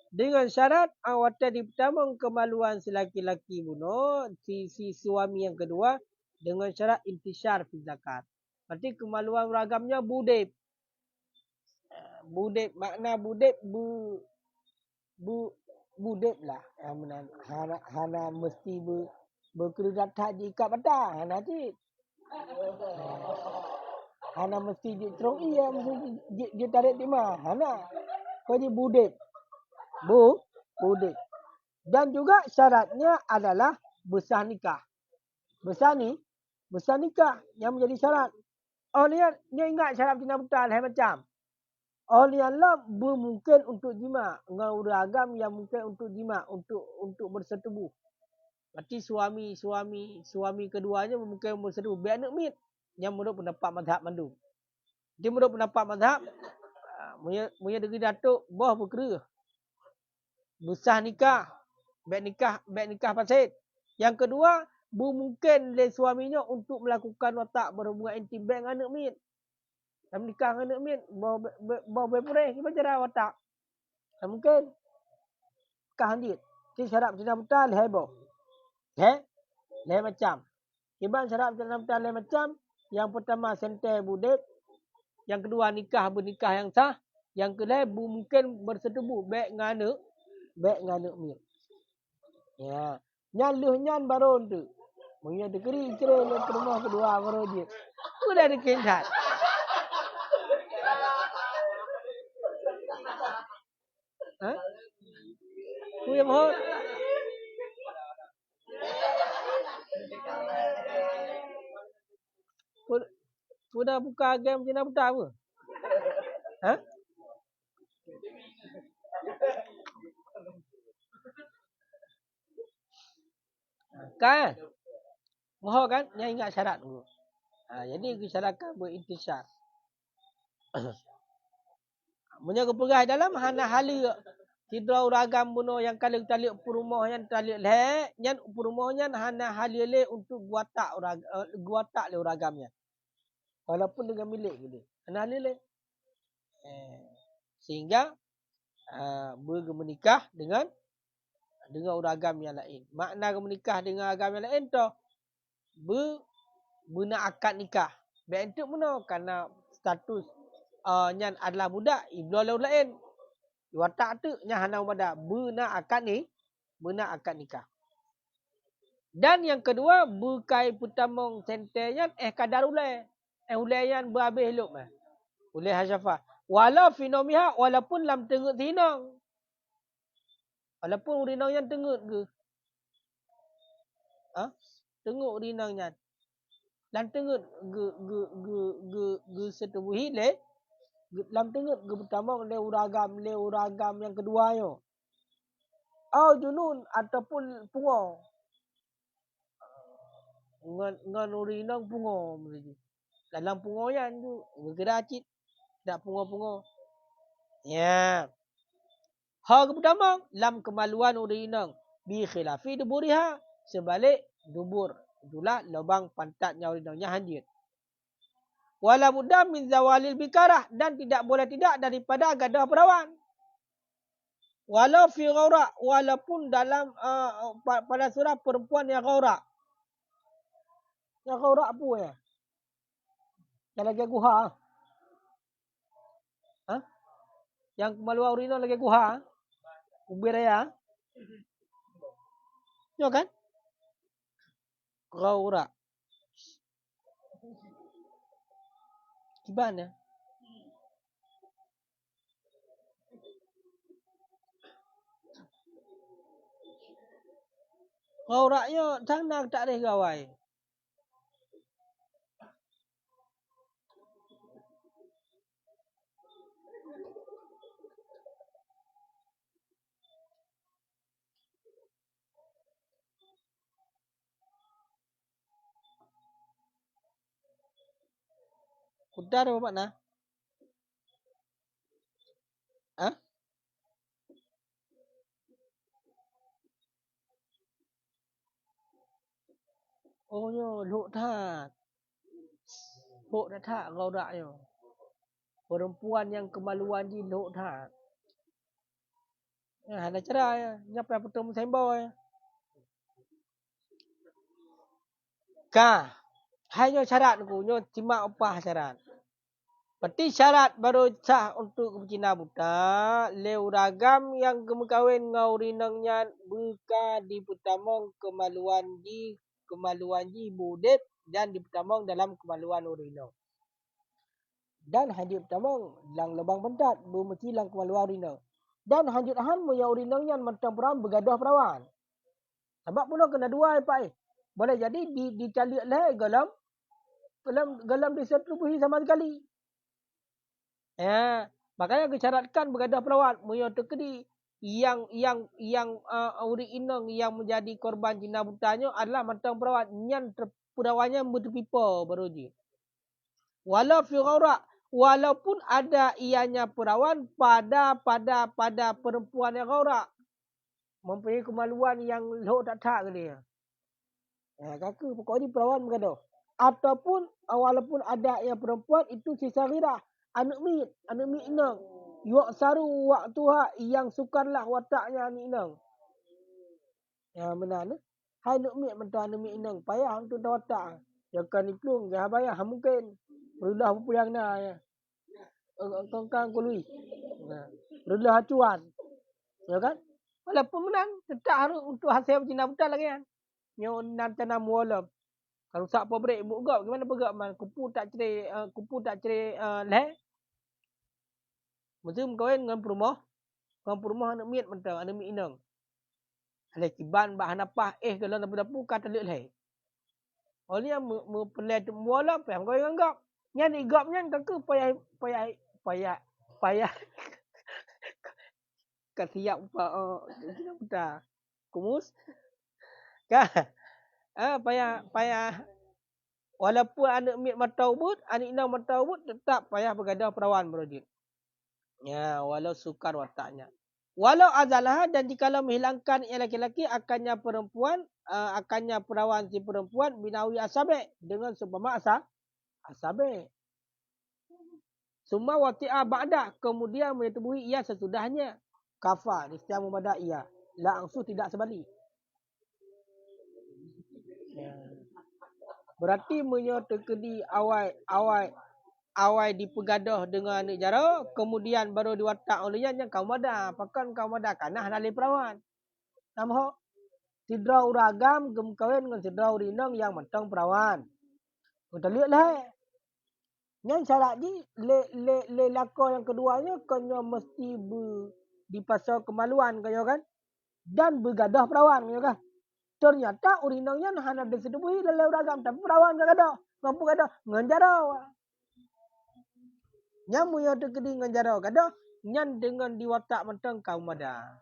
Dengan syarat awata dipertamang kemaluan si laki-laki buno si suami yang kedua dengan syarat intisyar fi zakat. Berarti kemaluan ragamnya budep. Budep makna budep budep lah. Hana mesti berkerudat tak diikat patah. Hana mesti diterong iya mesti dia tarik di mana. Hana. Kau ni budep. Budep. Dan juga syaratnya adalah besar nikah. Besar nikah yang menjadi syarat. Oh ni ingat syarat Cina buta lah macam. Oh ni Allah bermungkin untuk jima. Dengan urang agam yang mungkin untuk jima. Untuk bersetubuh. Berarti suami keduanya mungkin bersetubuh. Biar anak mit. Yang menurut pendapat mazhab mandum. Dia menurut pendapat mazhab. Munya degeri datuk. Boh berkera. Besar nikah. Baik nikah fasid. Yang kedua. Mungkin oleh suaminya untuk melakukan watak berhubungan intim baik dengan anak mit. Dalam nikah dengan anak mit. Bawa berpurih. Gimana cara watak? Tak mungkin. Nikah handit. Itu syarat Cina buta leh boh. Leh macam. Iban syarat Cina buta leh macam. Yang pertama sente budep. Yang kedua bernikah yang sah. Yang kedua mungkin bersetubuh baik dengan anak mit. Ya. Nyan baru tu. Punya degeri kira ke rumah kedua baru dia. Sudah ada kintat. Punya mohon. Sudah buka game Cina buta apa? Kan? Mohon kan? Yang ingat syarat dulu. Jadi syaratkan berintisyar. Punya keperai dalam hana hala sidra uragam buno yang kalau talik perumah yang talik leh, yang perumahnya hana halile untuk guatak le uragamnya. Walaupun dengan milik gitu. Hana halile. Sehingga menikah dengan uragam yang lain. Makna menikah dengan agama yang lain tu bena akad nikah. Baik itu mana karena status nyan adalah budak ibnu lain. Watak tu nya hana pada bena akad nikah. Dan yang kedua bukai putamong sentenya kadar ulai. Ulai yang berhabis elok mah. Ulai hasyafah. Walau finomiha, walaupun lam tengut tinang. Walaupun urinang yang tengut ke. Ha? Tengut urinang yang. Lam tengut ge setubuhi le. Lam tengut ge pertama le uragam yang kedua yo. Au junun ataupun pungo. Ngan urinang pungo. Dalam pungo yang tu. Geracit. Tak pungo-pungo. Ya. Hal pertama, lam kemaluan urinang. Bi khilafi duburiha. Sebalik dubur. Itulah lubang pantatnya urinangnya hanjir. Wala budda min zawalil bikarah. Dan tidak boleh tidak daripada gadah perawan. Walau fi ghaura. Walaupun dalam pada surah perempuan yang ghaura. Yang ghaura apa ya? Yang lagi guha. Ha? Yang kemaluan urinang lagi guha. Ubir ya. Ya kan? Ghaura. Gimana? Ghauraknya sana tak ada gawai. Kuda ada apa makna? Ha? Oh nyo, luk tak. Luk tak ghauraknya. Perempuan yang kemaluan di luk tak. Ya, ada cara ya. Nyapa yang pertama sembau ya. Ka. Hanya syarat ku. Nyo simak upah syarat. Berarti syarat baru sah untuk berzina buta. Leu ragam yang kemekawin ngaurinangnya buka di pertamong kemaluan ji budit dan di pertamong dalam kemaluan urinang. Dan hanjut pertamong lang lubang pentat bermeci lang kemaluan urinang. Dan hanjut han moya urinangnya macam perawan bergaduh perawan. Sebab pun kena dua pak. Boleh jadi dicalik lah galam disetubuhi sama sekali. Ya, makanya disyaratkan bergadah perawan moyo tekedi yang uri inang yang menjadi korban zina butanya adalah matang perawan nyan perawannya berpipa baruji. Walau fi ghaura, walaupun ada ianya perawan pada perempuan yang ghaura mempunyai kemaluan yang lho tak ke dia. Ya, kaki pokoknya perawan bergaduh. Ataupun walaupun ada yang perempuan itu sisa ghirah. Anak mi inang. Yuak saru waktuha yang sukarlah wataknya anak inang. Ya benar ni. Hai nak mi mentah anak mi inang. Payah untuk watak. Ya kan iklung. Ya bayar mungkin. Berulah pulang na ya. Kongkang kului. Berulah acuan. Ya kan? Walaupun menang. Tetap harus untuk hasil berjina buta lagi kan. Yang nanti nama walam. Kalau sak pabrik buk gap gimana pegak man kupu tak cerai leh. Musim kawin dengan perumah anak miat mentang anak mi inang. Alai kiban bah napah kalau dapu kata lek leh. Oleh mu pelai tu muala pang kawin gap. Nyan igap nyan ke payah kasiap pa kumus. Kan? Payah walaupun anak miat mata ubut, anak inang mata ubut tetap payah bergadah perawan berujud. Ya, walau sukar wataknya. Walau azalah dan jikalau menghilangkan yang laki-laki akannya perempuan, akannya perawan si perempuan binawi asabe dengan seumpama asabe. Summa wati'a ba'da kemudian menyetubuhi ia sesudahnya. Kafa niscaya memadai ia. Langsung tidak sebalik. Ya. Berarti menyertekedi awai dipegadah dengan negara, kemudian baru diwatak olehnya yang kau mada. Pakan kau mada kanah nalih perawan. Nampak? Sidra uragam gem kawin dengan sidra urinang yang matang perawan. Kita lihat lah. Yang syarat ni le lako yang keduanya kena mesti di pasal kemaluan kaya kan dan bergadah perawan kaya kan. Ternyata urinangnya hana disetubuhi dalam ragam tapi perawan kan ada. Mampu kada nganjarau. Nyamu yang terkedi nganjarau kada nyan dengan diwatak mentang kau mada.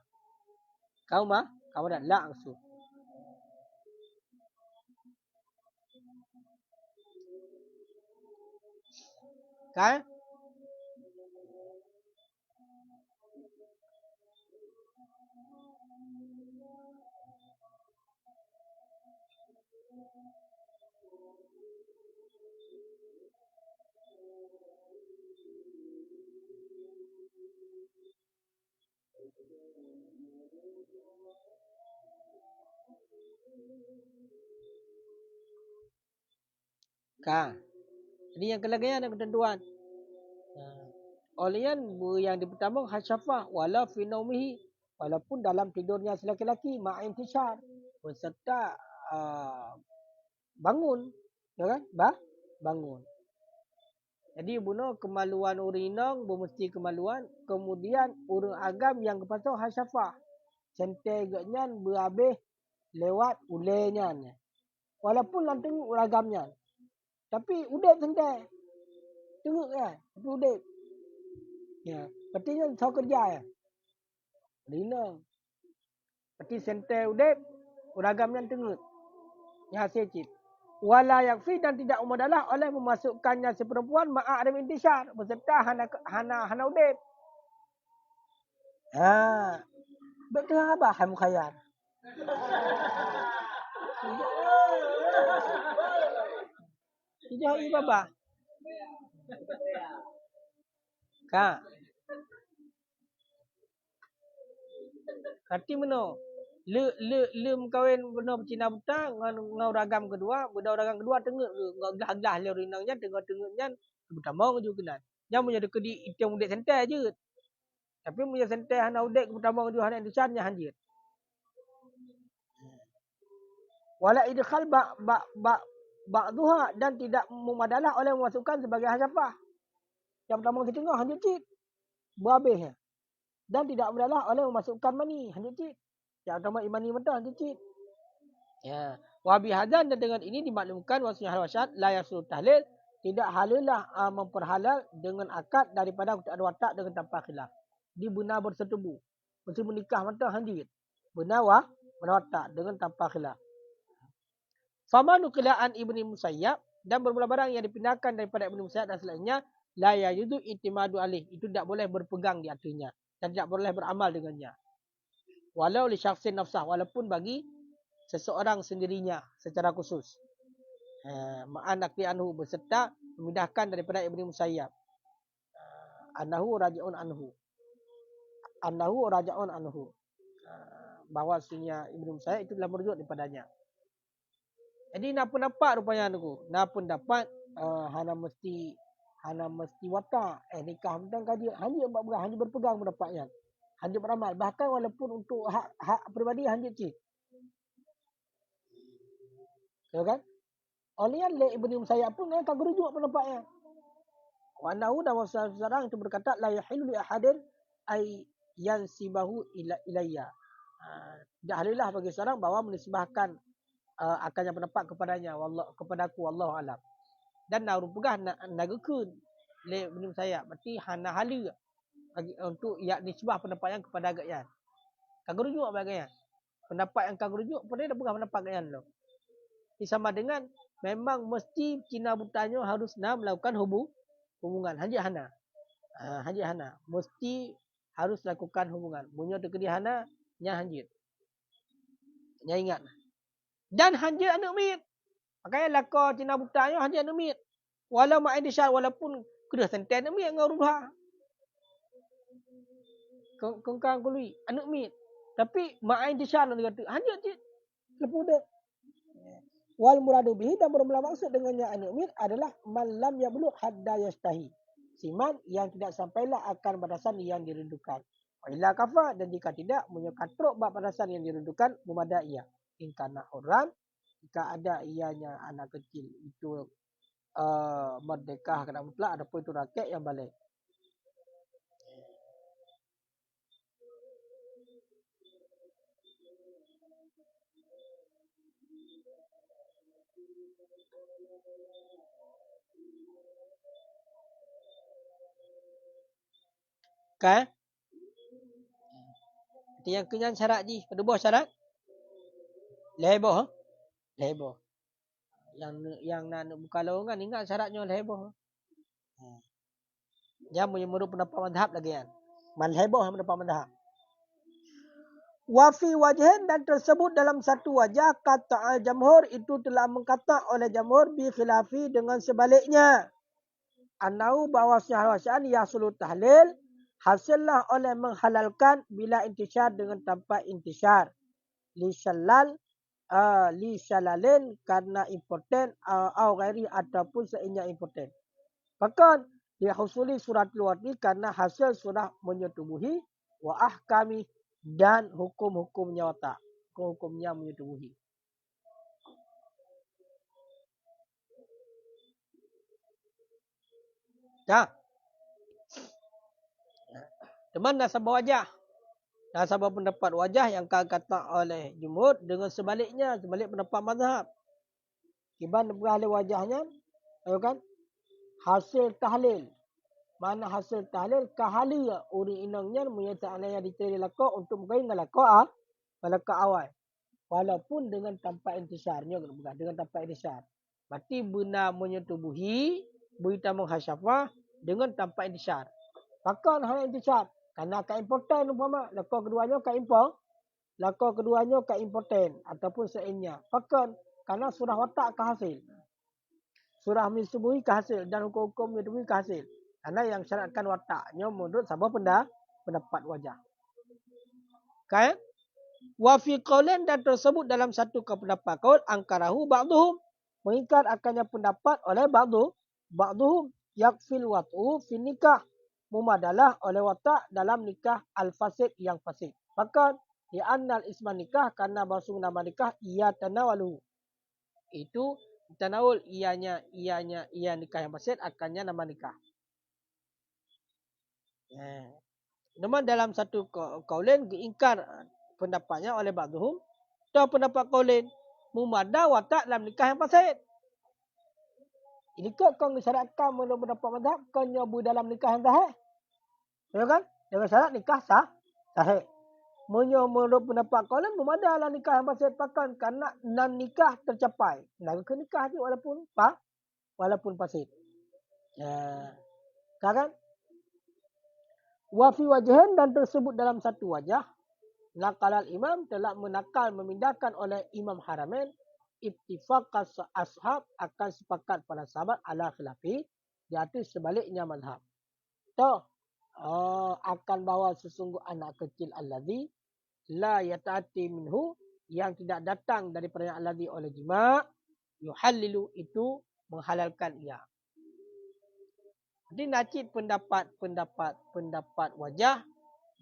Kau ada langsung. Kan? Kan? Jadi yang kelagaian dan ketentuan. Oleh yang dipertama hasyafah wala fi naumihi walaupun dalam tidurnya lelaki-lelaki ma'intisar beserta bangun ya kan bangun. Jadi bunuh kemaluan urinang bermesti kemaluan kemudian urang agam yang kepasau hasyafah centegnya berhabis lewat ulenya walaupun lantung ragamnya tapi udep sentai tengok kan tapi udep ya petinya so kerja ya urinang peti sentai udep uragamnya tengok ya secit wala yakfi dan tidak umadalah oleh memasukkannya si perempuan ma'a adam intisar beserta hana udep. Betul apa ham khayar. Dijauhi baba. Kak. Kati meno. Le kawin beno Cina buta ngau ragam kedua, beda ragam kedua tengok ngau glah-glah le rinangnya tengok-tengoknya buta mau juga kenan. Yang punya deket di item udek sentai je. Tapi punya sentai hana udek buta mau juga hana disannya hanjir. Wala idkhal ba'dhuha dan tidak memadalah oleh memasukkan sebagai hasyafah. Yang pertama setengah hanjir cit. Berhabis. Dan tidak memadalah oleh memasukkan mani hanjir cit. Yang pertama imani mentah hanjir cit. Ya. Wa bihadzan dan dengan ini dimaklumkan wasnya halwasat la yasul tahlil tidak halalah memperhalal dengan akad daripada ada watak dengan tanpa khilaf. Di benar bersetubuh. Mesti menikah mentah hanjir. Benar watak dengan tanpa khilaf. Fama nukilaan Ibnu Musayyab dan bermula barang yang dipindahkan daripada Ibnu Musayyab dan selainnya la yajuzu itimadu alih itu tidak boleh berpegang di atasnya dan tidak boleh beramal dengannya walau li syakhsin nafsah walaupun bagi seseorang sendirinya secara khusus ma'an nakli anhu beserta memindahkan daripada Ibnu Musayyab annahu raji'un anhu bahwasanya Ibnu Musayyab itu telah merujuk daripadanya. Jadi nak pun dapat rupanya aku. Nak pun dapat hana mesti watak nikah mentang kaji hanya berpegang mendapatnya. Hanya beramal bahkan walaupun untuk hak peribadi hanya cik. Ya kan? Oleh le Ibnu Musayyab pun kan rujuk pendapatnya. Wa annahu dan seorang itu berkata la yahilu li ahadin ay yansibahu ilayya. Tidak halilah bagi seorang bahawa menisbahkan akannya pendapat kepadanya kepadaku wallahu alam dan naru pegah nagakeun le Ibnu Musayyab berarti hana hala bagi untuk ya nisbah pendapat yang kepada agaknya kagak rujuk bagainya pendapat yang kagak rujuk pada dah pegah pendapat agaknya lo sama dengan memang mesti Cina butanya harus melakukan hubungan hanya hana mesti harus lakukan hubungan bunyo tekedi hana nya hanjit nya ingat dan hanjir anak mit. Makanya laka Cina butanya hanjir anak mit. Walau ma'in disyar walaupun kedah sentai anak mit ngau rubah. Kengkang kului anak mit. Tapi ma'in disyar nak kata hanjir cik. Lepas dah. Wal muradu bihi dan bermula maksud dengannya anak mit adalah malam yang belum hadda yastahi. Siman yang tidak sampailah akan batasan yang dirindukan. Ila kafa dan jika tidak menyekatruk batasan yang dirindukan memadai ia. Ingkana orang jika ada ianya anak kecil itu merdeka kena mutlak, adapun itu rakyat yang balik. Kan? Yang kenyang syarat ji, pada buah syarat leboh, leboh. Yang nak buka lowongan ingat syaratnya leboh. Dia menurut pendapat mazhab lagi kan. Mazhab pendapat mazhab. Wa fi wajhin, dan tersebut dalam satu wajah, kata al-jamhur itu telah mengkata oleh jamhur bi khilafi dengan sebaliknya. Anau bahawasanya hawasan yasulu tahlil hasillah oleh menghalalkan bila intisyar dengan tanpa intisyar. Li syalalin karena important atau ghairi ataupun seinya important. Bahkan dihusuli surat luarni karena hasil surah menyetubuhi wa ahkami dan hukum-hukumnya watak. Hukum-hukumnya menyetubuhi. Dah. Teman nasabah wajah. Nasabah pendapat wajah yang kata oleh jumhur dengan sebaliknya, sebalik pendapat mazhab. Kiban ahli wajahnya, ayo kan? Hasil tahlil. Mana hasil tahlil kahaliya uri inangnya menyatakan yang dicari lakau untuk mengkain dengan lakau awal. Walaupun dengan tanpa intisarnya, dengan tanpa intisar. Berarti benar menyetubuhi, berita menghasyafah dengan tanpa intisar. Bahkan hanya intisar. Karena akan important umpama. Lakau keduanya akan impor. Lakau keduanya akan important. Ataupun seinya. Bahkan karena surah watak ke hasil. Surah menyetubuhi ke hasil. Dan hukum-hukum menyetubuhi ke hasil. Karena yang syaratkan wataknya menurut sahabat pendapat wajah. Kan? Wa fi qaulin, dan tersebut dalam satu pendapat qaul angkarahu ba'dhum, mengingkar akannya pendapat oleh ba'dhum yakfil wat'u fi nikah, memadalah oleh watak dalam nikah al-fasid yang fasid. Bahkan di annal isma nikah, karena bahasa nama nikah ia tanawalu. Itu tanawul ia nikah yang fasid akannya nama nikah. Namun dalam satu kaulin diingkar pendapatnya oleh ba'dhum, atau pendapat kaulin mumadah watak dalam nikah yang fasid. Ini kau disyaratkan menurut pendapat mazhab kau nyobu dalam nikah yang sahih. Ya kan? Dengan syarat nikah sahih. Menurut pendapat kaulin mumadah dalam nikah yang fasid pakan karena nan nikah tercapai. Nak ke nikah je walaupun fasid. Kan? Wa fi wajhin, dan tersebut dalam satu wajah, naqalal imam telah menakal memindahkan oleh Imam Haramain ittifaq ashab akan sepakat para sahabat ala khilafi di atas sebaliknya mazhab. Akan bahawa sesungguh anak kecil alladhi la yata'ati minhu, yang tidak datang daripada alladhi oleh jima' yuhallilu, itu menghalalkan ia. Jadi nacit pendapat wajah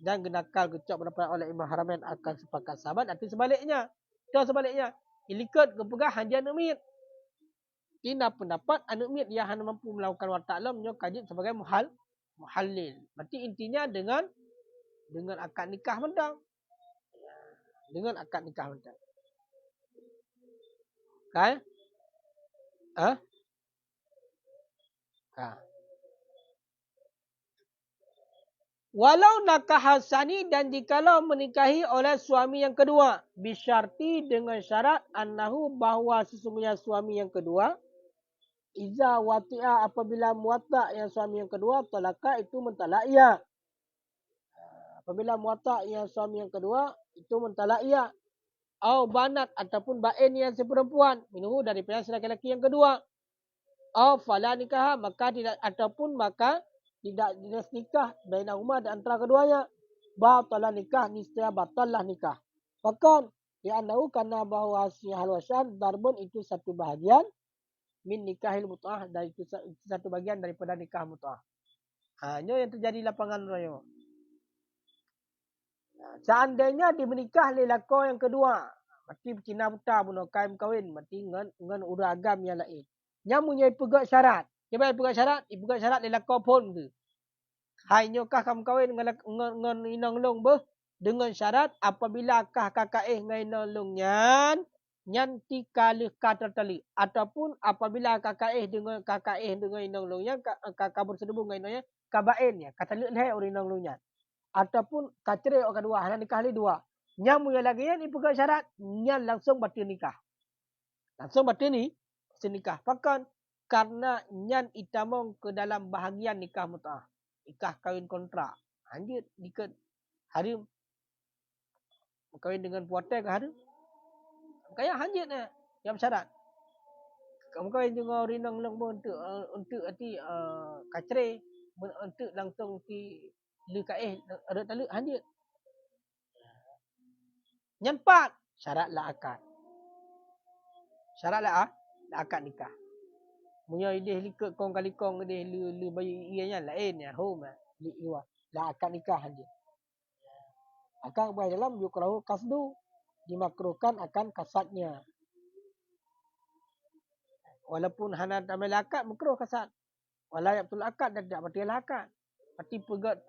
dan genakal kecap pendapat oleh Imam Haramain akan sepakat sahabat, atau sebaliknya. Itu sebaliknya. Ilikut kepegang hanya numit. Tina pendapat anumit yang hanya mampu melakukan watak alam nyo kajib sebagai muhallil. Berarti intinya dengan akad nikah mendang. Dengan akad nikah mendang. Kan? Walau nakah sani, dan jikalau menikahi oleh suami yang kedua, bisyarti dengan syarat annahu bahawa sesungguhnya suami yang kedua, iza wati'a apabila muwatta' yang suami yang kedua, talaka itu mentalak ia. Apabila muwatta' yang suami yang kedua itu mentalak ia. Au banat ataupun bain yang si perempuan, minhu daripada si laki-laki yang kedua. Au fala nikah, maka tidak, ataupun maka tidak nikah bainahuma di antara keduanya. Batalah nikah, niscaya batallah nikah. Bahkan dianau karena bahawa si halwasan darbun itu satu bahagian min nikahil mut'ah, dari itu satu bagian daripada nikah mut'ah. Hanya yang terjadi lapangan raya. Seandainya dimenikah lelaki yang kedua, berarti Cina buta bunuh kaim kawin, berarti dengan urut agam yang lain. Nyamunya ipegat syarat. Coba ipegat syarat dia lakau pun tu. Hai nyokah kamu kahwin dengan inang long beh dengan syarat apabila kah kakak dengan inang long nyan tikalih tertali ataupun apabila kakak dengan inang long nyan kakak bersedubung dengan inangnya kabain ya katalik leh orang inang long nyan ataupun kacere orang kedua hana nikah li dua. Nyamunya lagi nyan ipegat syarat nyan langsung batal nikah. Langsung batal nikah. Pakan karena nyan itamong ke dalam bahagian nikah mut'ah. Nikah kahwin kontrak. Anjir diket hari kahwin dengan puatai ke hari. Kaya hanjit na yang syarat. Kamu kahwin dengan orang nang untuk arti kacre untuk langsung ti le kaeh ada taluk hanjit. Nyempat syarat la akad. Syarat la akad nikah. Munya ideh likut kong kali kong ideh lu bayi ianya lain ya home li iwa la akad nikah hanjit. Akan berada dalam yukrahu kasdu dimakruhkan akan kasatnya. Walaupun hana tamil akad makruh kasat. Wala betul akad dan tidak betul akad. Pati pegat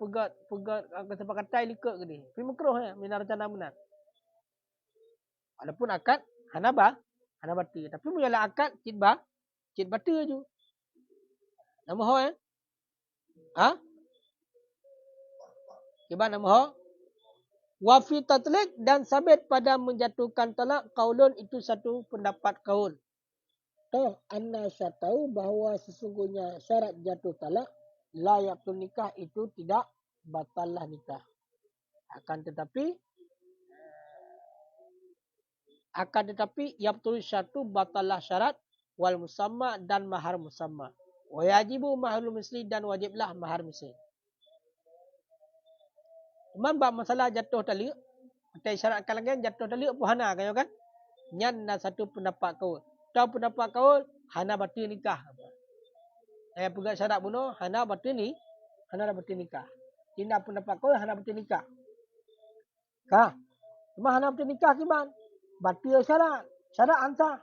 kesepakatan likut ke ni. Tapi makruh ya minar rencana benar. Walaupun akad hana batil. Tapi munyalah akad cit batil je. Nama ho ya? Ha? Coba nama ho? Wa fi tatliq dan sabit pada menjatuhkan talak kaulun itu satu pendapat kaul. Toh anna syatau bahawa sesungguhnya syarat jatuh talak layatul nikah itu tidak batallah nikah. Akan tetapi yabtul syatu batallah syarat wal musamma dan mahar musamma. Wa yajibu mahrul misli dan wajiblah mahar misli. Cuma bab masalah jatuh talak, kita syaratkan lagi jatuh talak puhana kayo kan? Nyan na satu pendapat kaul. Tahu pendapat kaul hana batil nikah. Saya pegang syarat bunuh hana batil nikah. Tidak pendapat kaul hana batil nikah. Kah? Cuma hana batil nikah kiban. Batil syarat. Syarat ansah.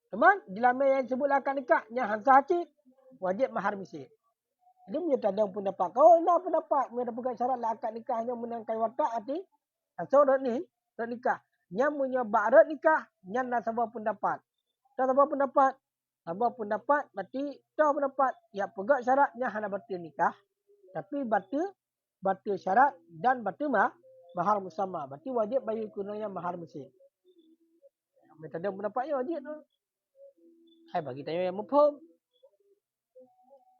Cuma dalam yang sebutlah akad nikah yang ansah hakik wajib mahar misli. Jadi menyatakan pendapat kaul lah pendapat mereka pegang syarat lah akad nikah yang menangkai watak hati. Ansah rat nikah. Yang menyebab rat nikah yang nak sebuah pendapat. Sebuah pendapat berarti tahu pendapat ya pegang syaratnya hana batil nikah tapi batil syarat dan batil mahar musamma. Berarti wajib bagi kunanya mahar misli. Metode pendapatnya wajib tu. Hai bagi tanya yang mufhum.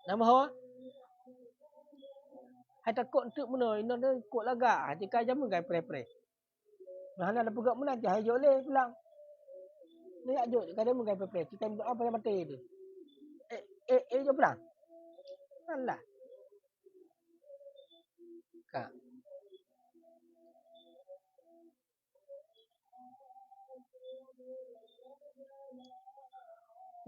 Nama hawa. Hai takut untuk mana ini dah ikut lagak. Jika jamu gai pre-pre. Mana ada pegang mana hai jok leh pulang. Ni tak jok kadang mu gai pre-pre. Kita minta apa yang mati tu. Jok pulang. Alah. Kak.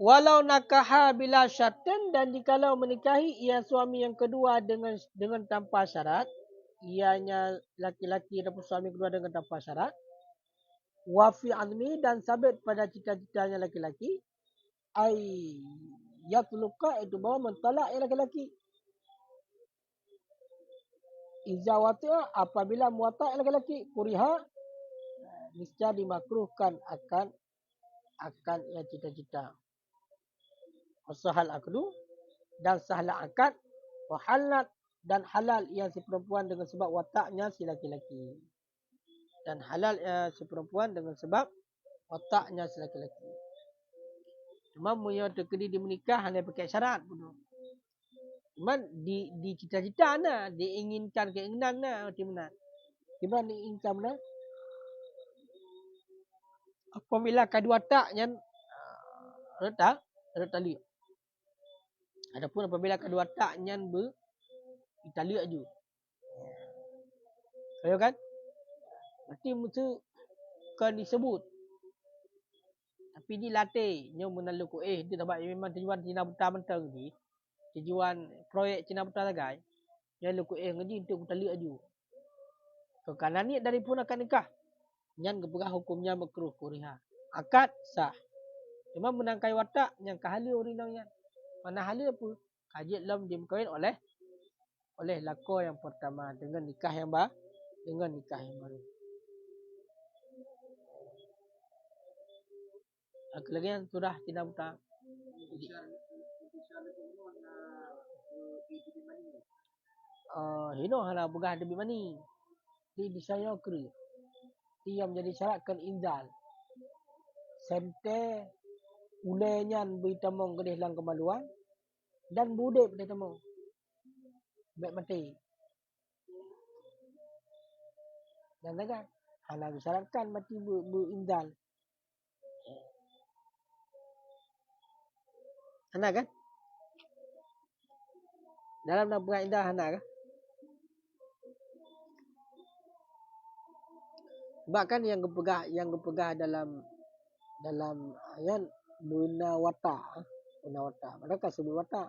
Walau nakaha bila syartin dan jikalau menikahi ia suami yang kedua dengan tanpa syarat, ianya laki-laki ataupun suami kedua dengan tanpa syarat, wa fi azmi dan sabit pada cita-citanya laki-laki, ai yatluqa itu bahawa mentalak yang laki-laki. Iza wati'a apabila muwatta' laki-laki kuriha niscaya dimakruhkan akan ya cita-cita. Sahal akdu dan sahla akad wahalat dan halal yang si perempuan dengan sebab wataknya si laki-laki dan halal si perempuan dengan sebab wataknya si laki-laki. Cuma munya terkedi di menikah hanya pakai syarat pun. Cuma di cita-cita na diinginkan keinginan na macam mana? Cuma diinginkan mana? Apabila kedua tak yang tali. Adapun apabila kedua tak nyan italiak ju. Tahu kan? Berarti mesti kan disebut. Tapi dilatih nyo menalu ko dia sebab memang tujuan Cina Buta mentang ni. Tujuan proyek Cina Buta lagai. Nyo lu ko ngaji untuk italiak ju. So kanan ni dari pun akan nikah. Nyan keperah hukumnya makruh kuriha. Akad sah. Cuma menangkai watak yang kahala urinangnya. Mana hala apa? Kajit lam dia berkahwin oleh lako yang pertama dengan nikah yang baru. Lagi yang sudah tidak buta. Hino hala begah demi mani. Di saya keri. Dia menjadi syaratkan inzal. Sente ulenya bertamong kedih lang kemaluan dan budek bertamong. Baik mati. Dan kan hala disyaratkan mati berinzal. Hana kan? Dalam nak indah hana kan? Sebab kan yang kepegah dalam ayat guna watak. Mereka sebut watak.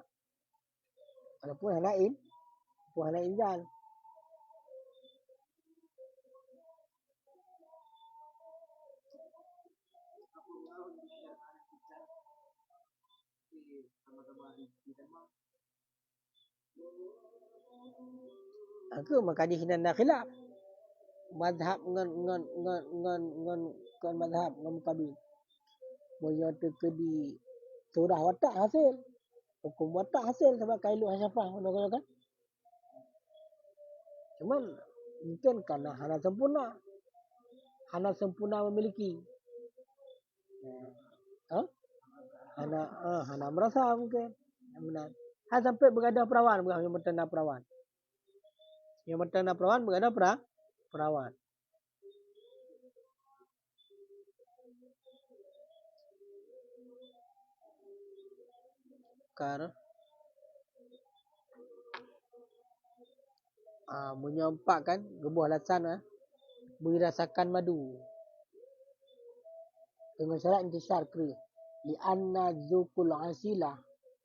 Walaupun halain, pun halain inzal. Aku makadi hinan nak khilaf. Mazhab ngan mazhab ngan mukabil. Moyo tu di surah watak hasil. Hukum watak hasil sebab kailu hasyafah ngono kan. Cuman mungkin karena hana sempurna memiliki. Hana merasa mungkin. Benar. Sampai berada perawan yang bertanda perawan. Yang bertanda perawan berada perawan. Karena menyampakkan gebuah lasan berasakan madu dengan syarat intisar kri li anna zukul asilah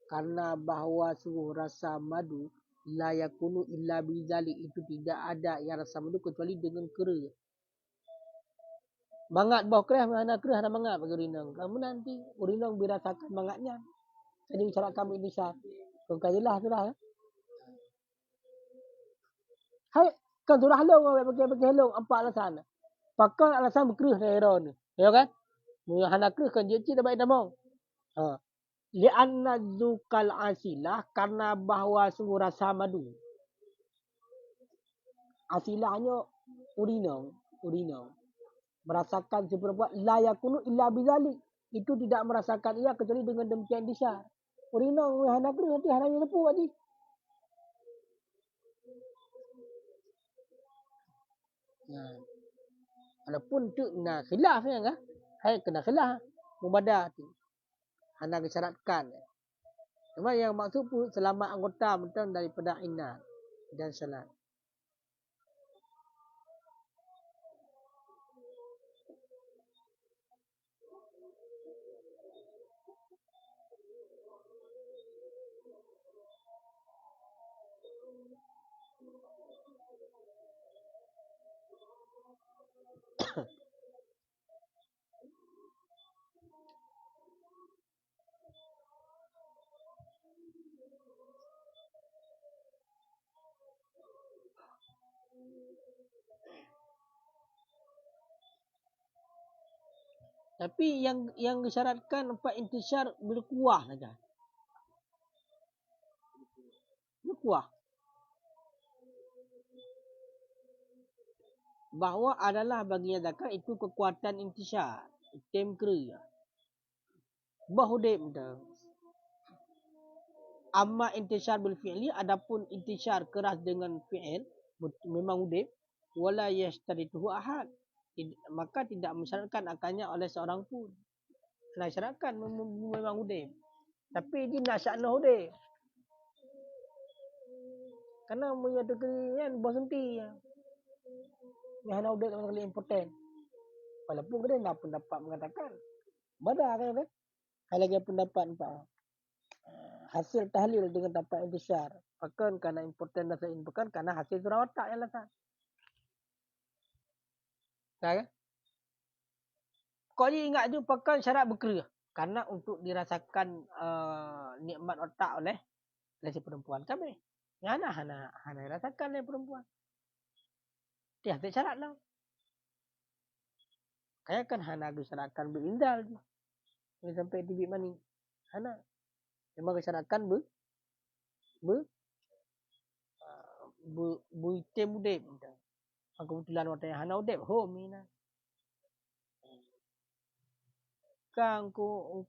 karena bahawa sungguh rasa madu la yakunu illa bizali itu tidak ada yang rasa madu kecuali dengan kera. Mangat bawah kerah mana kerah ada mangat bagi urinang. Kamu nanti urinang berasakan mangatnya. Jadi syarat kami intisar. Kongkajilah sudah. Hai kan surah long pakai long empat alasan. Pakai alasan berkerah daerah ni. Ya kan? Hana kerah kan dia tidak baik damang. Li'anna dzukal asilah karena bahawa sungguh rasa madu. Asilahnya urinang. Merasakan si perempuan la yakunu illa bizalik. Itu tidak merasakan ia kecuali dengan demikian disya. Urinang hana kerah nanti hana yang lepuh tadi. Walaupun tu khilaf ya kan? Hai kena khilaf. Mubadah tu. Hana disyaratkan. Cuma yang maksud pun selamat anggota betul daripada inat dan salat. Tapi yang disyaratkan empat intisar berkuah saja. Berkuah. Bahawa adalah bagi zakat itu kekuatan intisar. Item kera. Bahudib dah. Amma intisar bil fi'li adapun intisar keras dengan fi'il memang udib wala yastarituhu ahad. Maka tidak mensyaratkan akannya oleh seorang pun. Nak syaratkan memang udib. Tapi dia nak syakna udib. Karena punya degree kan bos senti. Yang hana udib sama sekali important. Walaupun kita nak pendapat mengatakan. Badah kan. Hal lagi pendapat hasil tahlil dengan dapat intisar. Bahkan karena important dan bukan karena hasil surah watak yang latar. Kan? Kau ni ingat tu pakai syarat berkerah. karena untuk dirasakan nikmat otak oleh si perempuan kami. Hana rasakan oleh perempuan. Dia tak syarat lah. Kayak kan hana disyaratkan berindal. Sampai di mani. Hana. Memang disyaratkan item udep. Kebetulan waktu hana udep home ni. Kang ku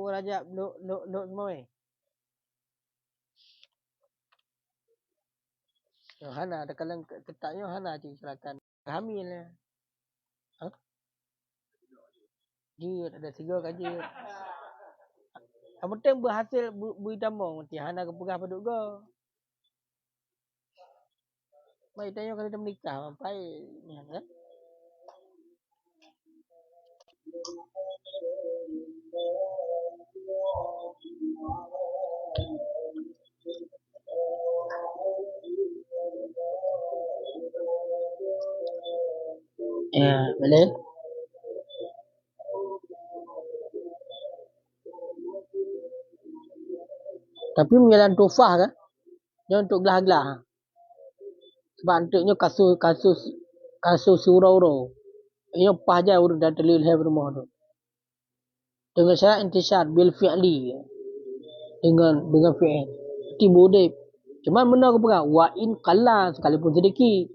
raja lo semua. Hana ada kalang ketaknya hana disyaratkan hamil lah. Dia ada 3 kaji. Yang penting berhasil berdamong. Nanti hana kepegah pada juga. Mai tanya kalau dah menikah sampai ni kan. Ya, boleh. Tapi menjalan tufah kan? Dia untuk gelah-gelah. Sebab antuknya kasus surau-urau. Ia pah je urut dah terlil hai rumah tu. Dengan syarat intisyar bil fi'li. Dengan fi'il. Itu boleh. Cuma benda aku pegang. Wa in qalla sekalipun sedikit.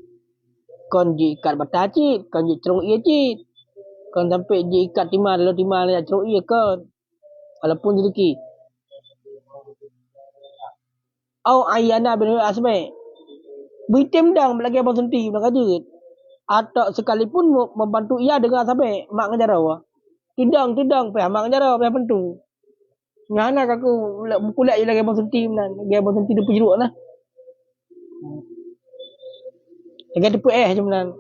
Kon diikat batah cik. Kon di cerung ia cik. Kon sampai diikat timal. Lalu timal nak cerung ia kon. Walaupun sedikit. Au ayana bin asma. Bitim dang lagi abang senti nak kajut. Atau sekalipun membantu ia dengan sampai mak ngejarau. Tidang pe mak ngejarau pe pentu. Ngana aku kulak je lagi abang senti nan. Lagi abang senti depu jeruk lah. Lagi depu je nan.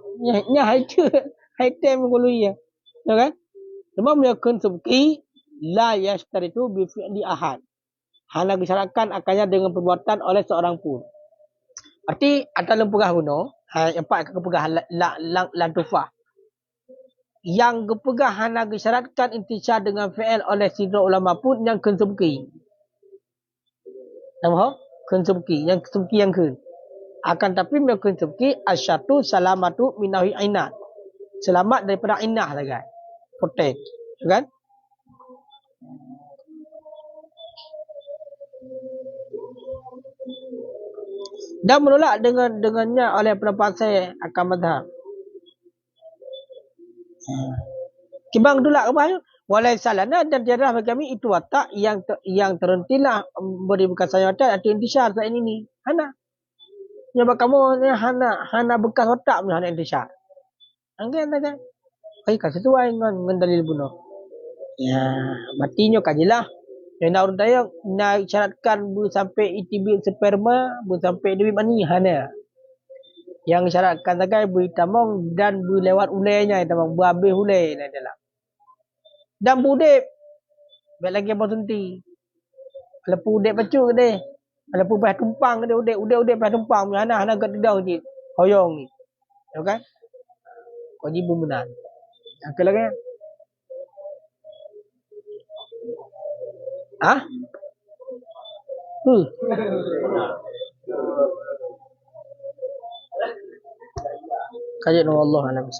Nya hai time kalau ia. Ya kan? Cuma melakukan subki la yashtaritu bi fi'li ahad. Hanya disyaratkan akannya dengan perbuatan oleh seorang pun. Arti ada lempegah guna, empat kepegah la tufah. Yang kepegah hanya disyaratkan intisyar dengan fi'il oleh sidra ulama pun yang kensubki. Nampak? Kensubki, yang kensubki yang kun. Akan tapi melakukan kensubki asyatu salamatu minahi ainat. Selamat daripada ainah lah kan. Protect. Kan? Dan menolak dengannya oleh pendapat saya akan madhab. Kibang tolak apa? Walai salana dan tiada bagi kami itu watak yang terhentilah beri bekas saya watak atau intisyar saat ini. Hana. Sebab kamu ni hana bekas otak punya hana intisyar. Angkat kan? Kan sesuai dengan dalil bunuh. Ya, matinya kajilah. Yang nak urut saya nak syaratkan sampai itibik sperma, sampai duit mani hana. Yang syaratkan sagai bertamong dan berlewat ulainya tamong berhabis ulai adalah. Dan budep baik lagi apa senti. Kalau budep pacuk deh. Kalau pas tumpang dia udep pas tumpang hana kat dedau je. Hoyong ni. Okey. Wajib benar. Okey lagi. Ah? Kajian Allah alam.